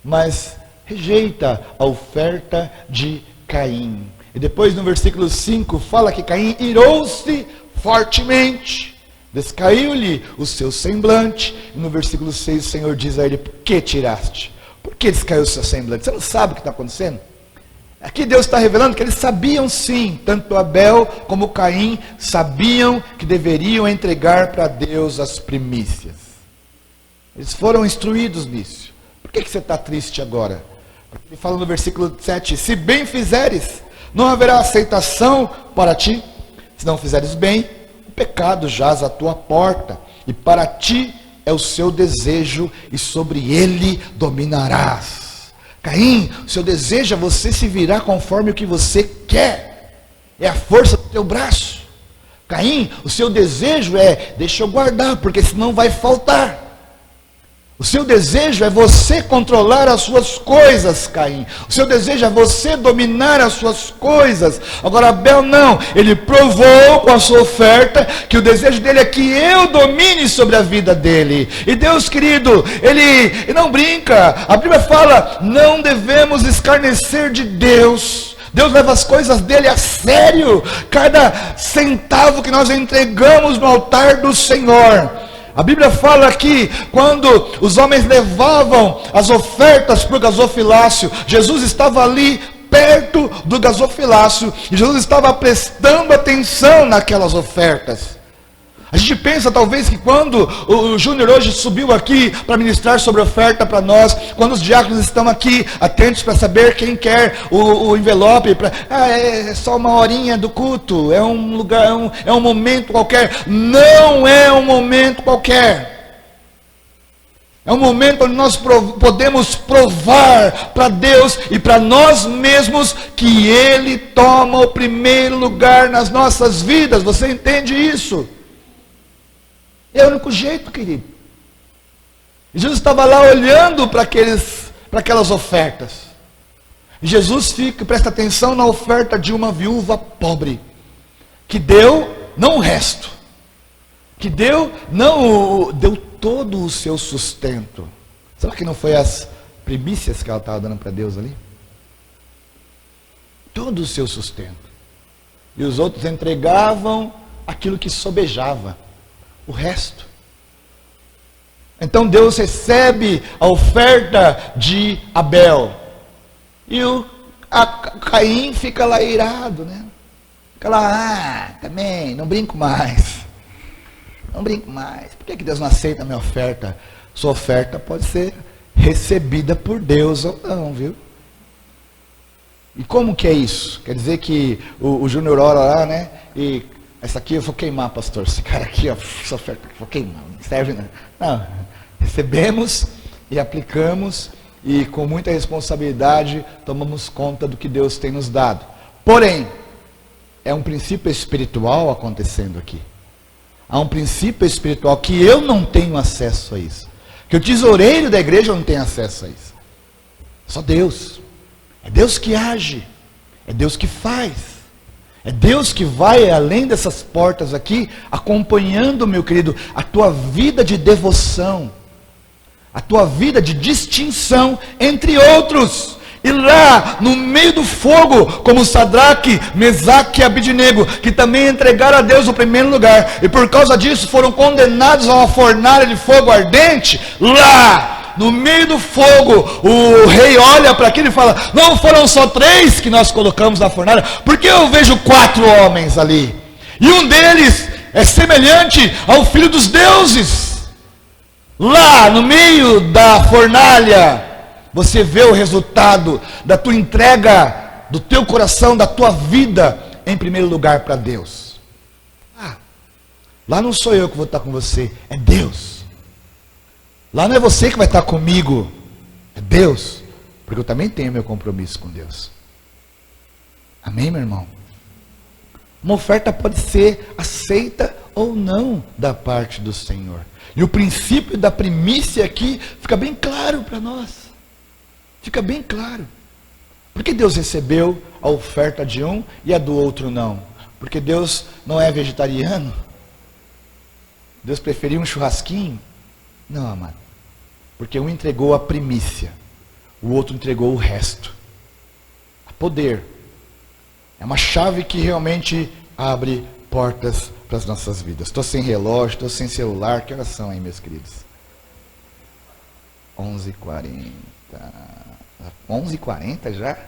mas rejeita a oferta de Caim. E depois no versículo 5 fala que Caim irou-se fortemente, descaiu-lhe o seu semblante. E no versículo 6 o Senhor diz a ele: por que tiraste? Por que descaiu o seu semblante? Você não sabe o que está acontecendo? Aqui Deus está revelando que eles sabiam sim, tanto Abel como Caim sabiam que deveriam entregar para Deus as primícias. Eles foram instruídos nisso. Por que você está triste agora? Ele fala no versículo 7, se bem fizeres, não haverá aceitação para ti. Se não fizeres bem, o pecado jaz à tua porta, e para ti é o seu desejo, e sobre ele dominarás. Caim, o seu desejo é você se virar conforme o que você quer, é a força do teu braço. Caim, o seu desejo é, deixa eu guardar, porque senão vai faltar. O seu desejo é você controlar as suas coisas, Caim. O seu desejo é você dominar as suas coisas. Agora Abel não, ele provou com a sua oferta que o desejo dele é que eu domine sobre a vida dele. E Deus querido, ele não brinca. A Bíblia fala, não devemos escarnecer de Deus. Deus leva as coisas dele a sério. Cada centavo que nós entregamos no altar do Senhor. A Bíblia fala que quando os homens levavam as ofertas para o gasofilácio, Jesus estava ali perto do gasofilácio e Jesus estava prestando atenção naquelas ofertas. A gente pensa talvez que quando o Júnior hoje subiu aqui para ministrar sobre oferta para nós, quando os diáconos estão aqui atentos para saber quem quer o envelope, é só uma horinha do culto, é um lugar, é um momento qualquer. Não é um momento qualquer. É um momento onde nós podemos provar para Deus e para nós mesmos que Ele toma o primeiro lugar nas nossas vidas. Você entende isso? É o único jeito, querido. E Jesus estava lá olhando para aquelas ofertas. E Jesus presta atenção na oferta de uma viúva pobre, que deu não o resto, que deu todo o seu sustento. Será que não foi as primícias que ela estava dando para Deus ali? Todo o seu sustento. E os outros entregavam aquilo que sobejava, o resto. Então Deus recebe a oferta de Abel. E Caim fica lá irado, né? Fica lá, também, não brinco mais. Não brinco mais. Por que Deus não aceita a minha oferta? Sua oferta pode ser recebida por Deus ou não, viu? E como que é isso? Quer dizer que o Júnior ora lá, né? E essa aqui eu vou queimar, pastor. Esse cara aqui, ó, essa oferta aqui eu vou queimar. Não serve, não. Não. Recebemos e aplicamos e com muita responsabilidade tomamos conta do que Deus tem nos dado. Porém, é um princípio espiritual acontecendo aqui. Há um princípio espiritual que eu não tenho acesso a isso. Que o tesoureiro da igreja não tem acesso a isso. Só Deus. É Deus que age. É Deus que faz. É Deus que vai além dessas portas aqui, acompanhando, meu querido, a tua vida de devoção. A tua vida de distinção entre outros. E lá, no meio do fogo, como Sadraque, Mesaque e Abidnego, que também entregaram a Deus o primeiro lugar, e por causa disso foram condenados a uma fornalha de fogo ardente, lá, no meio do fogo, o rei olha para aquilo e fala, não foram só 3 que nós colocamos na fornalha, porque eu vejo 4 homens ali, e um deles é semelhante ao filho dos deuses. Lá, no meio da fornalha, você vê o resultado da tua entrega, do teu coração, da tua vida, em primeiro lugar para Deus. Lá não sou eu que vou estar com você, é Deus. Lá não é você que vai estar comigo, é Deus. Porque eu também tenho meu compromisso com Deus. Amém, meu irmão? Uma oferta pode ser aceita ou não da parte do Senhor. E o princípio da primícia aqui fica bem claro para nós. Fica bem claro. Por que Deus recebeu a oferta de um e a do outro não? Porque Deus não é vegetariano? Deus preferiu um churrasquinho? Não, amado. Porque um entregou a primícia, o outro entregou o resto. A poder. É uma chave que realmente abre portas para as nossas vidas. Estou sem relógio, estou sem celular. Que horas são aí, meus queridos? 11h40. 11h40 já?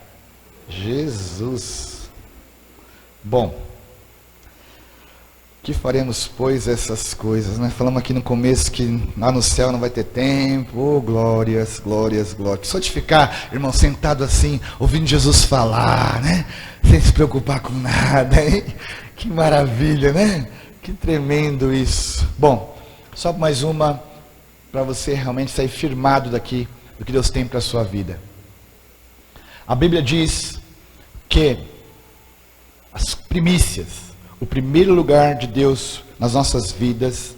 Jesus! Bom, que faremos, pois, essas coisas, né? Falamos aqui no começo que lá no céu não vai ter tempo. Oh, glórias, glórias, glórias. Só de ficar, irmão, sentado assim, ouvindo Jesus falar, né? Sem se preocupar com nada, hein? Que maravilha, né? Que tremendo isso. Bom, só mais uma para você realmente sair firmado daqui do que Deus tem para a sua vida. A Bíblia diz que as primícias, o primeiro lugar de Deus nas nossas vidas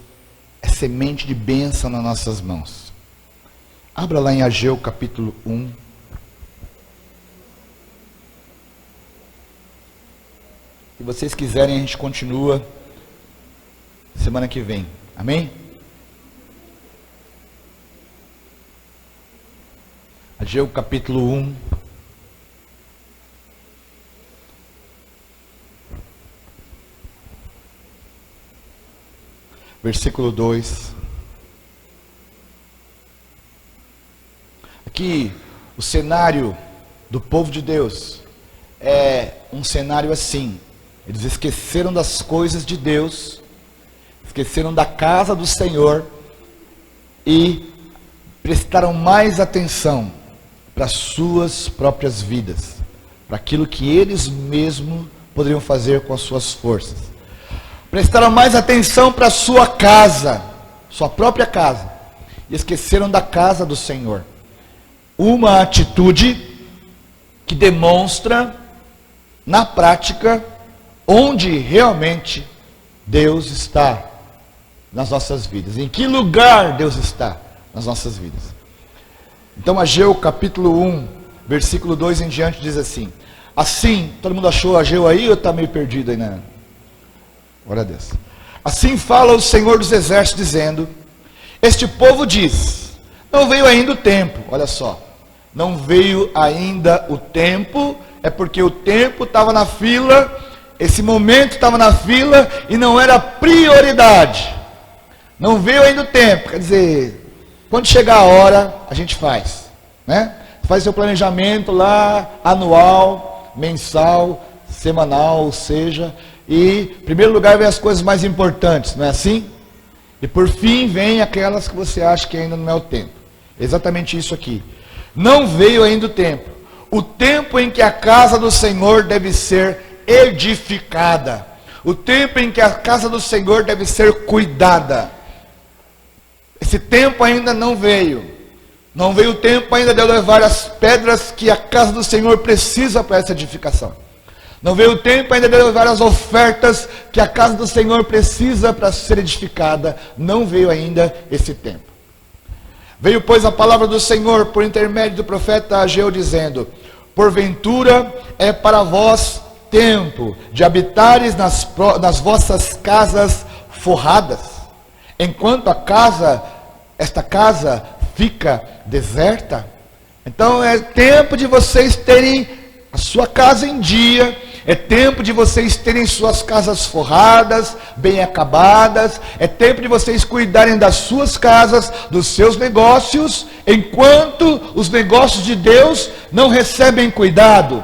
é semente de bênção nas nossas mãos. Abra lá em Ageu capítulo 1. Se vocês quiserem, a gente continua semana que vem. Amém? Ageu capítulo 1. Versículo 2. Aqui, o cenário do povo de Deus é um cenário assim. Eles esqueceram das coisas de Deus, esqueceram da casa do Senhor e prestaram mais atenção para as suas próprias vidas, para aquilo que eles mesmos poderiam fazer com as suas forças. Prestaram mais atenção para a sua casa, sua própria casa, e esqueceram da casa do Senhor. Uma atitude que demonstra, na prática, onde realmente Deus está. nas nossas vidas? Em que lugar Deus está nas nossas vidas? Então Ageu capítulo 1, versículo 2 em diante diz assim: assim, todo mundo achou Ageu aí ou está meio perdido aí, né? Glória a Deus. Assim fala o Senhor dos Exércitos, dizendo: este povo diz, não veio ainda o tempo. Olha só, não veio ainda o tempo, é porque o tempo estava na fila, esse momento estava na fila e não era prioridade. Não veio ainda o tempo, quer dizer, quando chegar a hora, a gente faz, né? Faz seu planejamento lá, anual, mensal, semanal, ou seja, e em primeiro lugar vem as coisas mais importantes, não é assim? E por fim vem aquelas que você acha que ainda não é o tempo. Exatamente isso aqui. Não veio ainda o tempo em que a casa do Senhor deve ser edificada, o tempo em que a casa do Senhor deve ser cuidada. Esse tempo ainda não veio. Não veio o tempo ainda de eu levar as pedras que a casa do Senhor precisa para essa edificação. Não veio o tempo ainda de eu levar as ofertas que a casa do Senhor precisa para ser edificada. Não veio ainda esse tempo. Veio, pois, a palavra do Senhor por intermédio do profeta Ageu, dizendo: porventura é para vós tempo de habitares nas vossas casas forradas, enquanto esta casa fica deserta? Então é tempo de vocês terem a sua casa em dia, é tempo de vocês terem suas casas forradas, bem acabadas, é tempo de vocês cuidarem das suas casas, dos seus negócios, enquanto os negócios de Deus não recebem cuidado.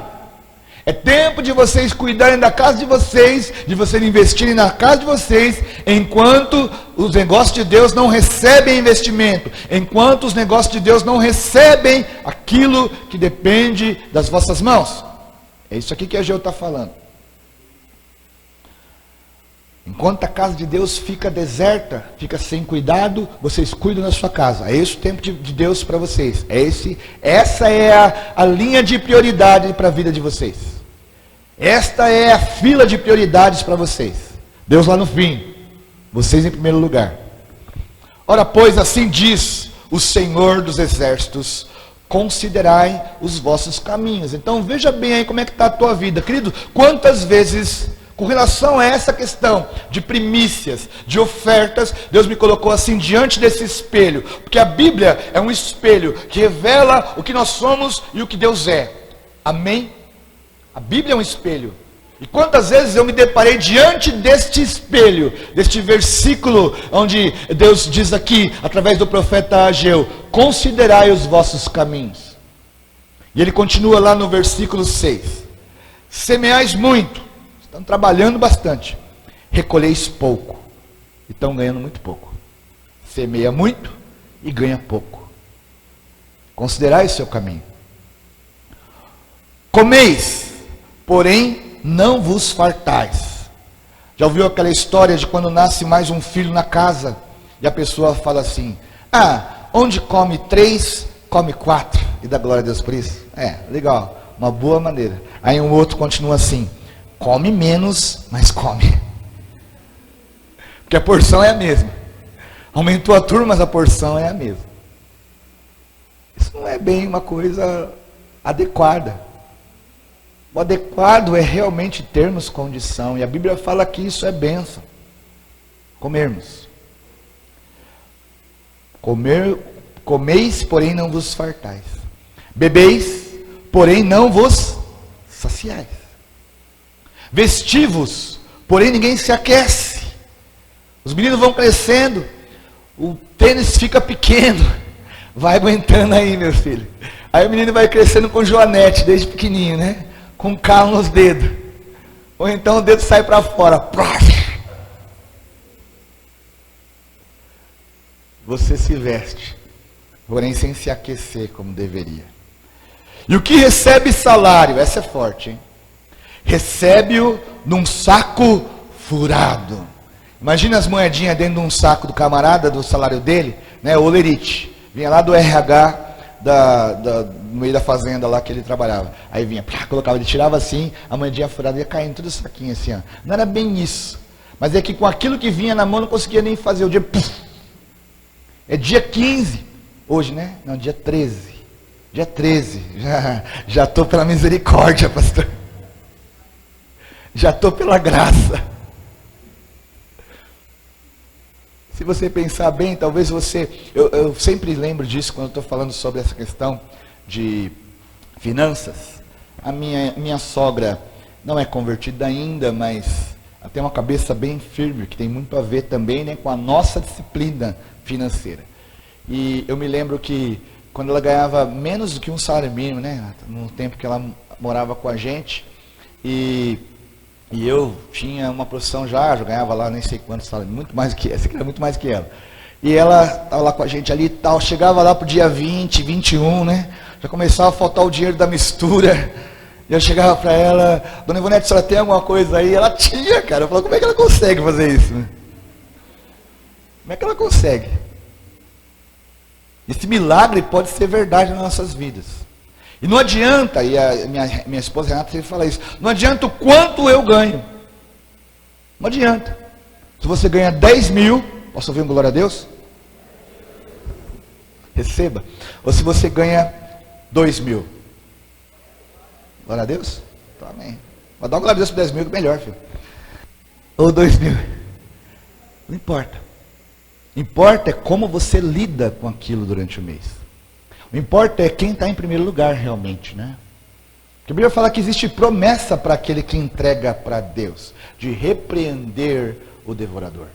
É tempo de vocês cuidarem da casa de vocês investirem na casa de vocês, enquanto os negócios de Deus não recebem investimento, enquanto os negócios de Deus não recebem aquilo que depende das vossas mãos. É isso aqui que Ageu está falando. Enquanto a casa de Deus fica deserta, fica sem cuidado, vocês cuidam da sua casa. É esse o tempo de Deus para vocês. Essa é a linha de prioridade para a vida de vocês. Esta é a fila de prioridades para vocês. Deus lá no fim, vocês em primeiro lugar. Ora, pois, assim diz o Senhor dos Exércitos: considerai os vossos caminhos. Então veja bem aí como é que está a tua vida, querido. Quantas vezes, com relação a essa questão de primícias, de ofertas, Deus me colocou assim diante desse espelho, porque a Bíblia é um espelho que revela o que nós somos e o que Deus é. Amém? A Bíblia é um espelho. E quantas vezes eu me deparei diante deste espelho, deste versículo, onde Deus diz aqui, através do profeta Ageu: considerai os vossos caminhos. E ele continua lá no versículo 6: semeais muito, estão trabalhando bastante, recolheis pouco, e estão ganhando muito pouco. Semeia muito e ganha pouco. Considerai o seu caminho. Comeis, porém não vos fartais. Já ouviu aquela história de quando nasce mais um filho na casa, e a pessoa fala assim: onde come 3, come 4, e dá glória a Deus por isso? Legal, uma boa maneira. Aí um outro continua assim: come menos, mas come, porque a porção é a mesma. Aumentou a turma, mas a porção é a mesma. Isso não é bem uma coisa adequada. O adequado é realmente termos condição, e a Bíblia fala que isso é bênção. Comermos. Comeis, porém não vos fartais. Bebeis, porém não vos saciais. Vestivos, porém ninguém se aquece. Os meninos vão crescendo, o tênis fica pequeno. Vai aguentando aí, meu filho. Aí o menino vai crescendo com joanete, desde pequenininho, né? Com calo nos dedos, ou então o dedo sai para fora. Você se veste, porém sem se aquecer como deveria. E o que recebe salário, essa é forte, hein? Recebe-o num saco furado. Imagina as moedinhas dentro de um saco do camarada, do salário dele, né? O olerite, vinha lá do RH, no meio da fazenda lá que ele trabalhava. Aí vinha, colocava, ele tirava assim, a moedinha furada ia caindo, tudo saquinho assim, ó. Não era bem isso, Mas é que com aquilo que vinha na mão não conseguia nem fazer. O dia, é dia 15, hoje, né? Não, dia 13. Dia 13, já estou pela misericórdia, pastor. Já estou pela graça. Se você pensar bem, talvez você... Eu sempre lembro disso quando estou falando sobre essa questão de finanças. A minha sogra não é convertida ainda, mas ela tem uma cabeça bem firme, que tem muito a ver também, né, com a nossa disciplina financeira. E eu me lembro que quando ela ganhava menos do que um salário mínimo, né, no tempo que ela morava com a gente, e eu tinha uma profissão já ganhava lá nem sei quantos salários, muito mais que essa, que era muito mais que ela. E ela estava lá com a gente ali e tal, chegava lá pro dia 20, 21, né, já começava a faltar o dinheiro da mistura. E eu chegava para ela, dona Ivonete, a senhora tem alguma coisa aí? Ela tinha, cara. Eu falava, como é que ela consegue fazer isso? Né? Como é que ela consegue? Esse milagre pode ser verdade nas nossas vidas. E não adianta, e a minha esposa Renata sempre fala isso, não adianta o quanto eu ganho. Não adianta. Se você ganha 10 mil, posso ouvir um glória a Deus? Receba. Ou se você ganha 2 mil. Glória a Deus? Então, amém. Mas dá uma glória a Deus para 10 mil, que melhor, filho. Ou 2 mil. Não importa. Importa é como você lida com aquilo durante o mês. O importa é quem está em primeiro lugar realmente, né? Porque a Bíblia fala que existe promessa para aquele que entrega para Deus, de repreender o devorador.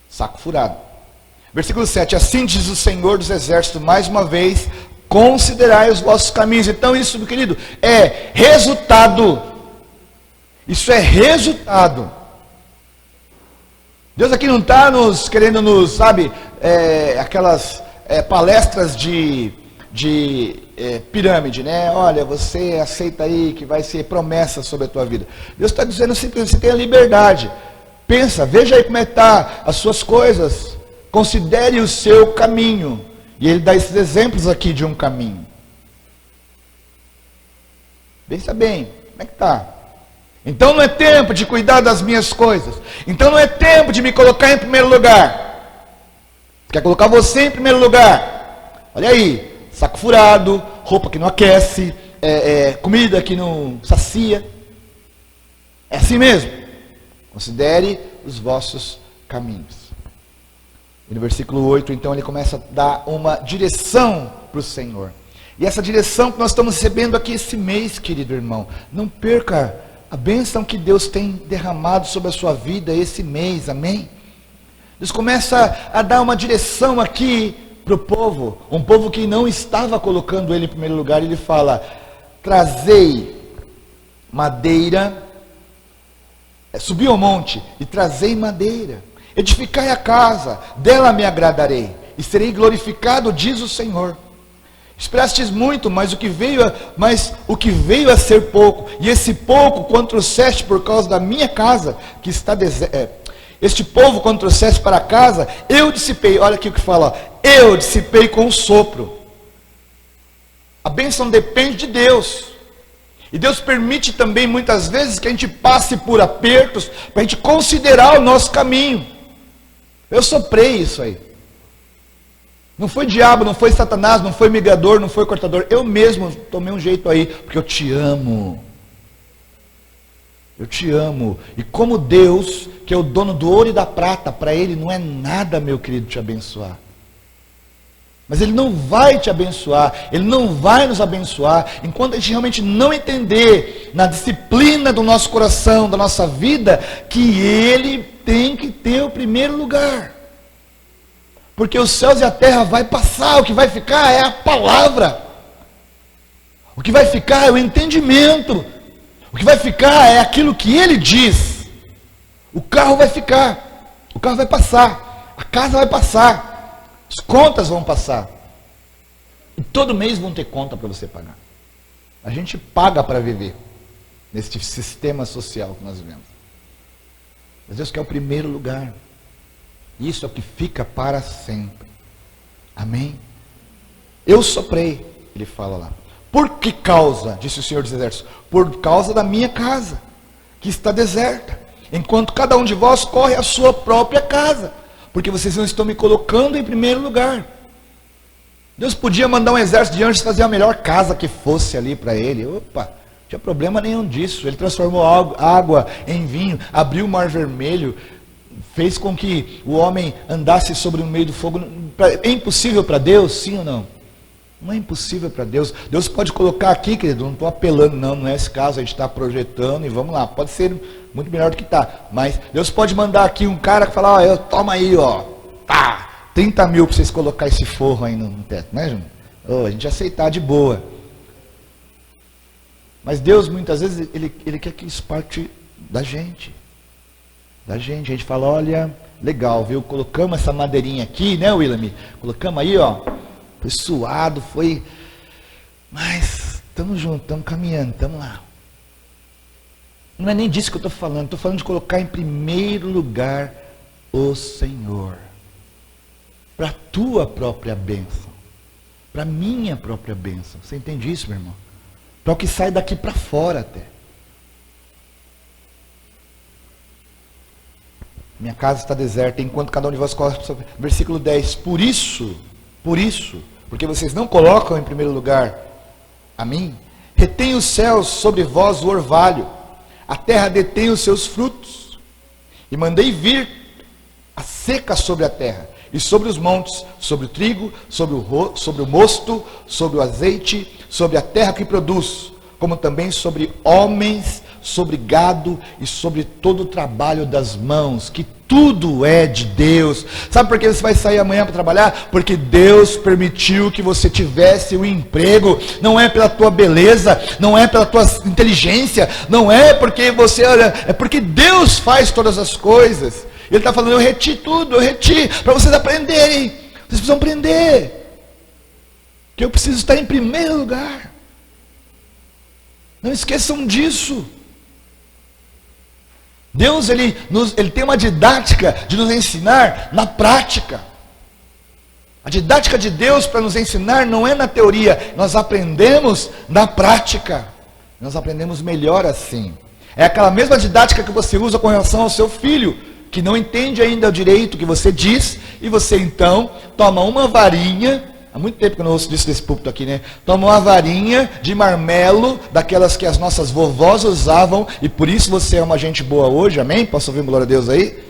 Saco furado. Versículo 7. Assim diz o Senhor dos Exércitos, mais uma vez, considerai os vossos caminhos. Então isso, meu querido, é resultado. Isso é resultado. Deus aqui não está querendo nos, sabe, aquelas palestras de pirâmide, né? Olha, você aceita aí que vai ser promessa sobre a tua vida. Deus está dizendo simplesmente, você tem a liberdade. Pensa, veja aí como é que está as suas coisas. Considere o seu caminho. E ele dá esses exemplos aqui de um caminho. Pensa bem, como é que está? Então não é tempo de cuidar das minhas coisas. Então não é tempo de me colocar em primeiro lugar. Quer colocar você em primeiro lugar? Olha aí, saco furado, roupa que não aquece, comida que não sacia. É assim mesmo. Considere os vossos caminhos. E no versículo 8, então, ele começa a dar uma direção para o Senhor. E essa direção que nós estamos recebendo aqui esse mês, querido irmão, não perca a bênção que Deus tem derramado sobre a sua vida esse mês, amém? Deus começa a dar uma direção aqui para o povo, um povo que não estava colocando ele em primeiro lugar. Ele fala, trazei madeira, subi ao monte e trazei madeira, edificai a casa, dela me agradarei, e serei glorificado, diz o Senhor. Esperastes muito, mas o que veio a ser pouco, e esse pouco, quando trouxeste por causa da minha casa, que está este povo, quando trouxeste para casa, eu dissipei. Olha aqui o que fala, eu dissipei com o sopro. A bênção depende de Deus. E Deus permite também muitas vezes que a gente passe por apertos, para a gente considerar o nosso caminho. Eu soprei isso aí. Não foi diabo, não foi Satanás, não foi migrador, não foi cortador. Eu mesmo tomei um jeito aí, porque eu te amo. Eu te amo. E como Deus, que é o dono do ouro e da prata, para Ele não é nada, meu querido, te abençoar. Mas Ele não vai te abençoar, Ele não vai nos abençoar, enquanto a gente realmente não entender, na disciplina do nosso coração, da nossa vida, que Ele tem que ter o primeiro lugar. Porque os céus e a terra vai passar, o que vai ficar é a palavra. O que vai ficar é o entendimento. O que vai ficar é aquilo que Ele diz. O carro vai ficar, o carro vai passar, a casa vai passar, as contas vão passar. E todo mês vão ter conta para você pagar. A gente paga para viver nesse sistema social que nós vivemos. Mas Deus quer o primeiro lugar. Isso é o que fica para sempre. Amém? Eu soprei, ele fala lá. Por que causa, disse o Senhor dos Exércitos? Por causa da minha casa. que está deserta, enquanto cada um de vós corre à sua própria casa, porque vocês não estão me colocando em primeiro lugar. Deus podia mandar um exército de anjos fazer a melhor casa que fosse ali para ele. Opa, não tinha problema nenhum disso. Ele transformou água em vinho, abriu o mar vermelho, fez com que o homem andasse sobre o meio do fogo. É impossível para Deus, sim ou não? Não é impossível para Deus. Deus pode colocar aqui, querido, não estou apelando, não é esse caso, a gente está projetando e vamos lá. Pode ser muito melhor do que está, mas Deus pode mandar aqui um cara que fala, ó, toma aí, ó, tá, 30 mil para vocês colocar esse forro aí no teto, né, Júnior? Oh, a gente aceitar de boa. Mas Deus, muitas vezes, Ele quer que isso parte da gente. Da gente. A gente fala, olha, legal, viu? Colocamos essa madeirinha aqui, né, William? Colocamos aí, ó. Foi suado, foi... Mas estamos juntos, estamos caminhando, estamos lá. Não é nem disso que eu estou falando de colocar em primeiro lugar o Senhor. Para a tua própria bênção. Para a minha própria bênção. Você entende isso, meu irmão? Para o que sai daqui para fora até. Minha casa está deserta, enquanto cada um de vós corre. Versículo 10. Por isso, porque vocês não colocam em primeiro lugar a mim, retém os céus sobre vós o orvalho, a terra detém os seus frutos, e mandei vir a seca sobre a terra, e sobre os montes, sobre o trigo, sobre o mosto, sobre o azeite, sobre a terra que produz, como também sobre homens, sobre gado e sobre todo o trabalho das mãos, que tudo é de Deus. Sabe por que você vai sair amanhã para trabalhar? Porque Deus permitiu que você tivesse um emprego. Não é pela tua beleza, não é pela tua inteligência, não é porque você, olha, é porque Deus faz todas as coisas. Ele está falando, eu reti tudo, eu reti, para vocês aprenderem. Vocês precisam aprender que eu preciso estar em primeiro lugar. Não esqueçam disso. Deus, ele tem uma didática de nos ensinar na prática. A didática de Deus para nos ensinar não é na teoria, nós aprendemos na prática. Nós aprendemos melhor assim. É aquela mesma didática que você usa com relação ao seu filho, que não entende ainda o direito que você diz, e você então toma uma varinha. Há muito tempo que eu não ouço disso desse púlpito aqui, né? Toma uma varinha de marmelo, daquelas que as nossas vovós usavam, e por isso você é uma gente boa hoje, amém? Posso ouvir um glória a Deus aí?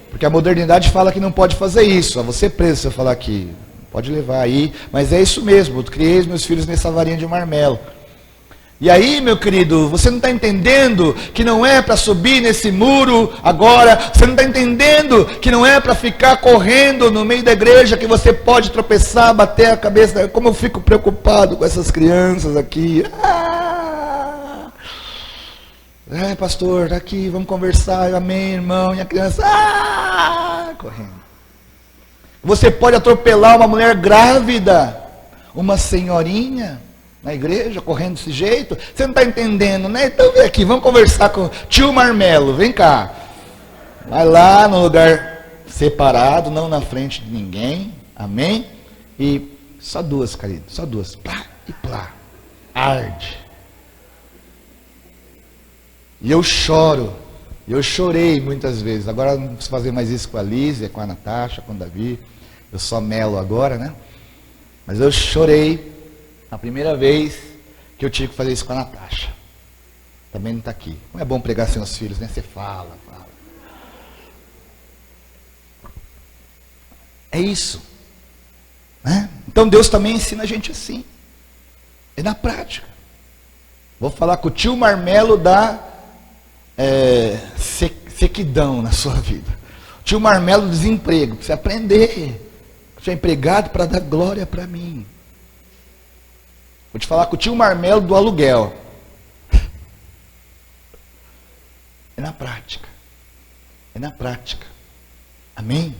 Porque a modernidade fala que não pode fazer isso, a você preso se eu falar aqui, pode levar aí, mas é isso mesmo, eu criei os meus filhos nessa varinha de marmelo. E aí, meu querido, você não está entendendo que não é para subir nesse muro agora, você não está entendendo que não é para ficar correndo no meio da igreja, que você pode tropeçar, bater a cabeça. Como eu fico preocupado com essas crianças aqui. Pastor, tá aqui, vamos conversar, amém, irmão, e a criança, correndo. Você pode atropelar uma mulher grávida, uma senhorinha, na igreja, correndo desse jeito. Você não está entendendo, né? Então vem aqui, vamos conversar com o tio Marmelo, vem cá. Vai lá no lugar separado, não na frente de ninguém, amém? E só duas, querido, só duas, plá e plá, arde. E eu choro, eu chorei muitas vezes, agora não preciso fazer mais isso com a Lízia, com a Natasha, com o Davi, eu só melo agora, né? Mas eu chorei a primeira vez que eu tive que fazer isso com a Natasha. Também não está aqui. Não é bom pregar sem os filhos, né? Você fala. É isso. Né? Então Deus também ensina a gente assim. É na prática. Vou falar com o tio Marmelo da sequidão na sua vida. O tio Marmelo do desemprego. Pra você aprender. Você é empregado para dar glória para mim. Vou te falar com o tio Marmelo do aluguel. É na prática. É na prática. Amém?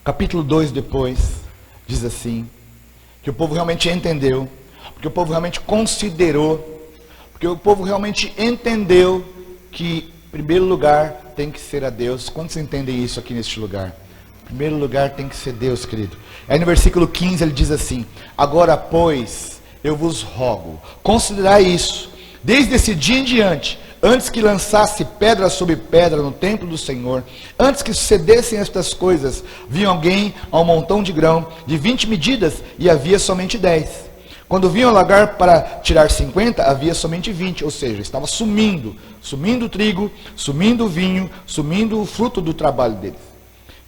Capítulo 2 depois, diz assim, que o povo realmente entendeu, porque o povo realmente considerou, porque o povo realmente entendeu que, em primeiro lugar, tem que ser a Deus. Quantos entendem isso aqui neste lugar? Em primeiro lugar tem que ser Deus, querido. Aí no versículo 15 ele diz assim: agora, pois, eu vos rogo, considerai isso, desde esse dia em diante, antes que lançasse pedra sobre pedra no templo do Senhor, antes que sucedessem estas coisas, vinha alguém ao montão de grão de 20 medidas, e havia somente 10. Quando vinham ao lagar para tirar 50, havia somente 20, ou seja, estava sumindo o trigo, sumindo o vinho, sumindo o fruto do trabalho deles.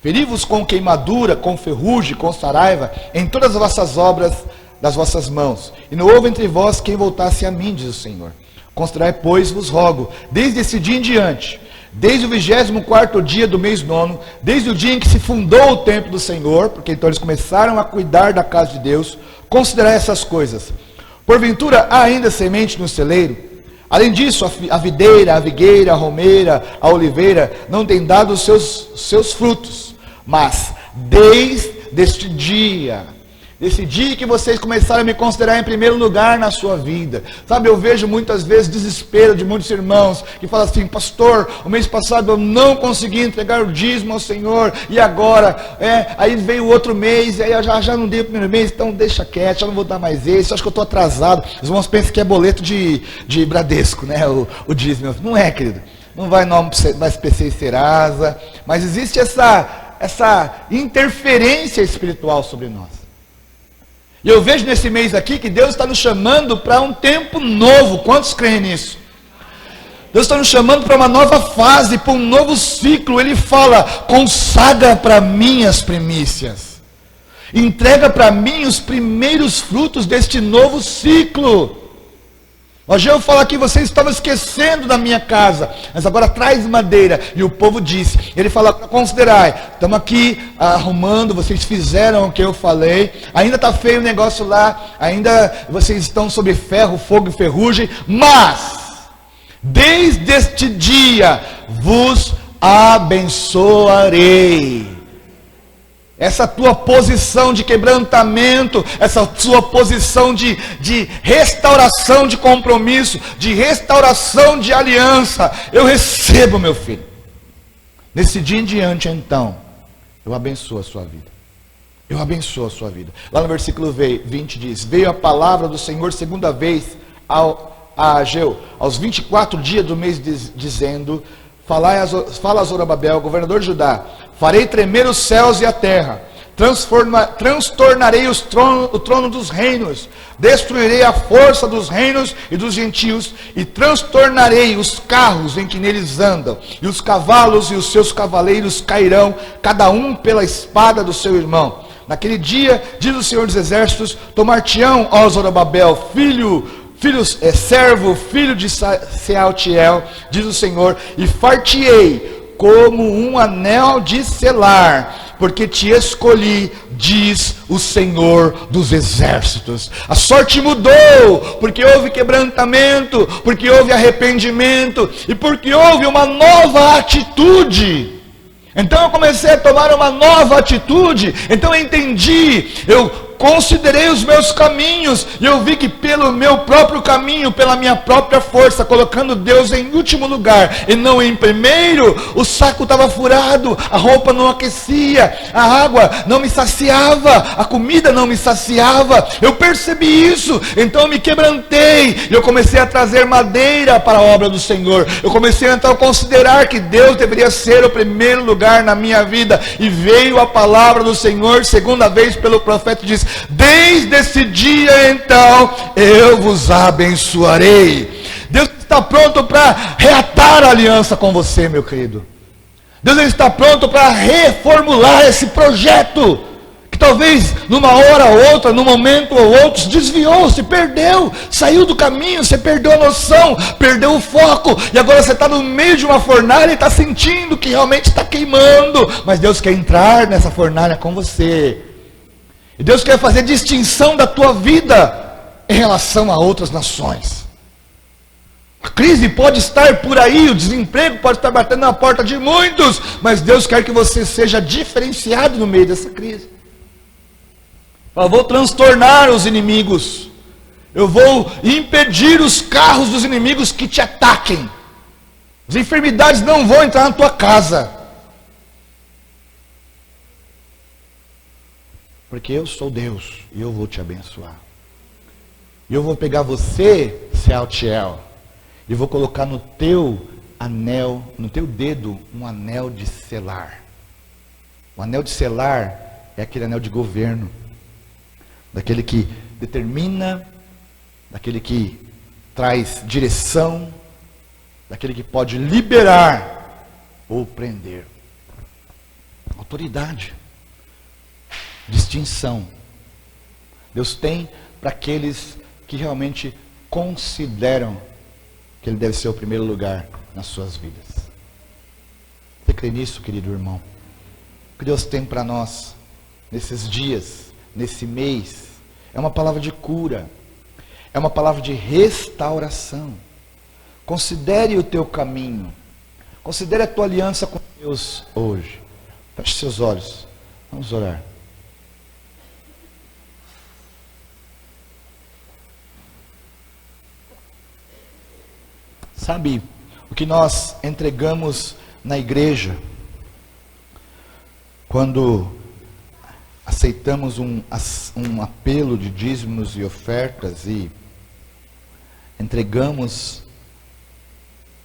Feri-vos com queimadura, com ferrugem, com saraiva, em todas as vossas obras das vossas mãos, e não houve entre vós quem voltasse a mim, diz o Senhor. Considerai, pois, vos rogo, desde esse dia em diante, desde o 24º dia do mês 9, desde o dia em que se fundou o templo do Senhor, porque então eles começaram a cuidar da casa de Deus, considerai essas coisas. Porventura há ainda semente no celeiro? Além disso, a videira, a figueira, a romeira, a oliveira não têm dado os seus frutos. Mas desde este dia, desse dia que vocês começaram a me considerar em primeiro lugar na sua vida. Sabe, eu vejo muitas vezes desespero de muitos irmãos que falam assim: pastor, o mês passado eu não consegui entregar o dízimo ao Senhor, e agora, aí veio o outro mês, e aí eu já não dei o primeiro mês, então deixa quieto, já não vou dar mais esse, acho que eu estou atrasado. Os irmãos pensam que é boleto de Bradesco, né, o dízimo. Não é, querido, não vai no SPC e Serasa, mas existe essa interferência espiritual sobre nós. E eu vejo nesse mês aqui que Deus está nos chamando para um tempo novo. Quantos creem nisso? Deus está nos chamando para uma nova fase, para um novo ciclo. Ele fala: consagra para mim as primícias, entrega para mim os primeiros frutos deste novo ciclo. Hoje eu falo aqui: vocês estavam esquecendo da minha casa, mas agora traz madeira. E o povo disse, ele fala: considerai, estamos aqui arrumando, vocês fizeram o que eu falei, ainda está feio o negócio lá, ainda vocês estão sob ferro, fogo e ferrugem, mas desde este dia vos abençoarei. Essa tua posição de quebrantamento, essa tua posição de restauração de compromisso, de restauração de aliança, eu recebo, meu filho. Nesse dia em diante, então, eu abençoo a sua vida. Eu abençoo a sua vida. Lá no versículo 20 diz: veio a palavra do Senhor segunda vez a Ageu, aos 24 dias do mês, dizendo: fala a Zorobabel, governador de Judá: farei tremer os céus e a terra, transtornarei o trono dos reinos, destruirei a força dos reinos e dos gentios, e transtornarei os carros em que neles andam, e os cavalos e os seus cavaleiros cairão, cada um pela espada do seu irmão. Naquele dia, diz o Senhor dos Exércitos, tomar-te-ão, ó Zorobabel, servo, filho de Sealtiel, diz o Senhor, e far-te-ei como um anel de selar, porque te escolhi, diz o Senhor dos Exércitos. A sorte mudou, porque houve quebrantamento, porque houve arrependimento, e porque houve uma nova atitude. Então eu comecei a tomar uma nova atitude, então eu entendi, eu considerei os meus caminhos, e eu vi que pelo meu próprio caminho, pela minha própria força, colocando Deus em último lugar, e não em primeiro, o saco estava furado, a roupa não aquecia, a água não me saciava, a comida não me saciava, eu percebi isso, então eu me quebrantei, e eu comecei a trazer madeira para a obra do Senhor, eu comecei então a considerar que Deus deveria ser o primeiro lugar na minha vida, e veio a palavra do Senhor, segunda vez pelo profeta, diz: desde esse dia então eu vos abençoarei. Deus está pronto para reatar a aliança com você, meu querido. Deus está pronto para reformular esse projeto, que talvez numa hora ou outra, num momento ou outro, se desviou, se perdeu, saiu do caminho, você perdeu a noção, perdeu o foco, e agora você está no meio de uma fornalha e está sentindo que realmente está queimando, mas Deus quer entrar nessa fornalha com você. E Deus quer fazer distinção da tua vida em relação a outras nações. A crise pode estar por aí, o desemprego pode estar batendo na porta de muitos, mas Deus quer que você seja diferenciado no meio dessa crise. Eu vou transtornar os inimigos, eu vou impedir os carros dos inimigos que te ataquem. As enfermidades não vão entrar na tua casa, porque eu sou Deus, e eu vou te abençoar. E eu vou pegar você, Sealtiel, E vou colocar no teu anel, no teu dedo, um anel de selar. O anel de selar é aquele anel de governo, daquele que determina, daquele que traz direção, daquele que pode liberar ou prender. Autoridade, distinção. Deus tem para aqueles que realmente consideram que Ele deve ser o primeiro lugar nas suas vidas. Você crê nisso, querido irmão? O que Deus tem para nós nesses dias, nesse mês, é uma palavra de cura, é uma palavra de restauração. Considere o teu caminho, considere a tua aliança com Deus hoje. Feche seus olhos, vamos orar. Sabe o que nós entregamos na igreja quando aceitamos um apelo de dízimos e ofertas e entregamos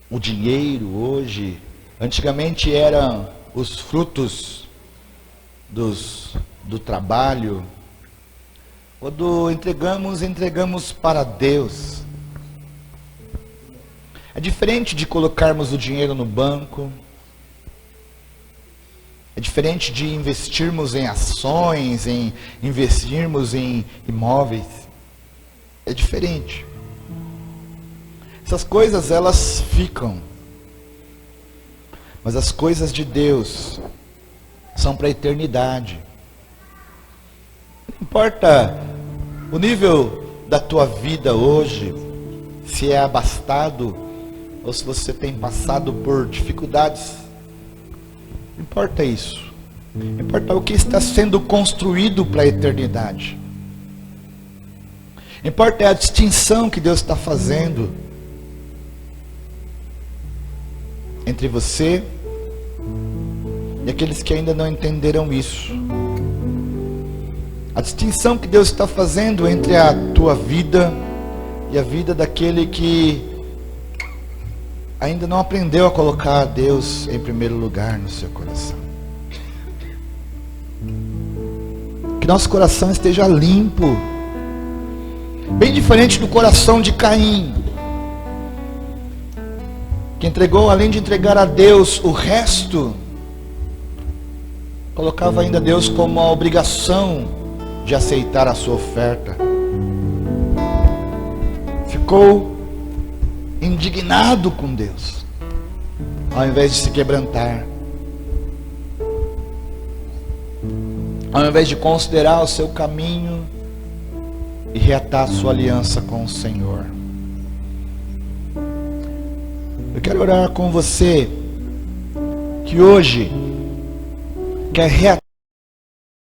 o dinheiro hoje? Antigamente eram os frutos do trabalho. Quando entregamos para Deus. É diferente de colocarmos o dinheiro no banco. É diferente de investirmos em ações, em investirmos em imóveis. É diferente. Essas coisas, elas ficam. Mas as coisas de Deus são para a eternidade. Não importa o nível da tua vida hoje, se é abastado ou se você tem passado por dificuldades. Não importa isso. Importa o que está sendo construído para a eternidade. Importa a distinção que Deus está fazendo entre você e aqueles que ainda não entenderam isso. A distinção que Deus está fazendo entre a tua vida e a vida daquele que ainda não aprendeu a colocar Deus em primeiro lugar no seu coração. Que nosso coração esteja limpo, bem diferente do coração de Caim, que entregou, além de entregar a Deus o resto, colocava ainda Deus como a obrigação de aceitar a sua oferta. Ficou indignado com Deus, ao invés de se quebrantar, ao invés de considerar o seu caminho e reatar a sua aliança com o Senhor. Eu quero orar com você que hoje quer reatar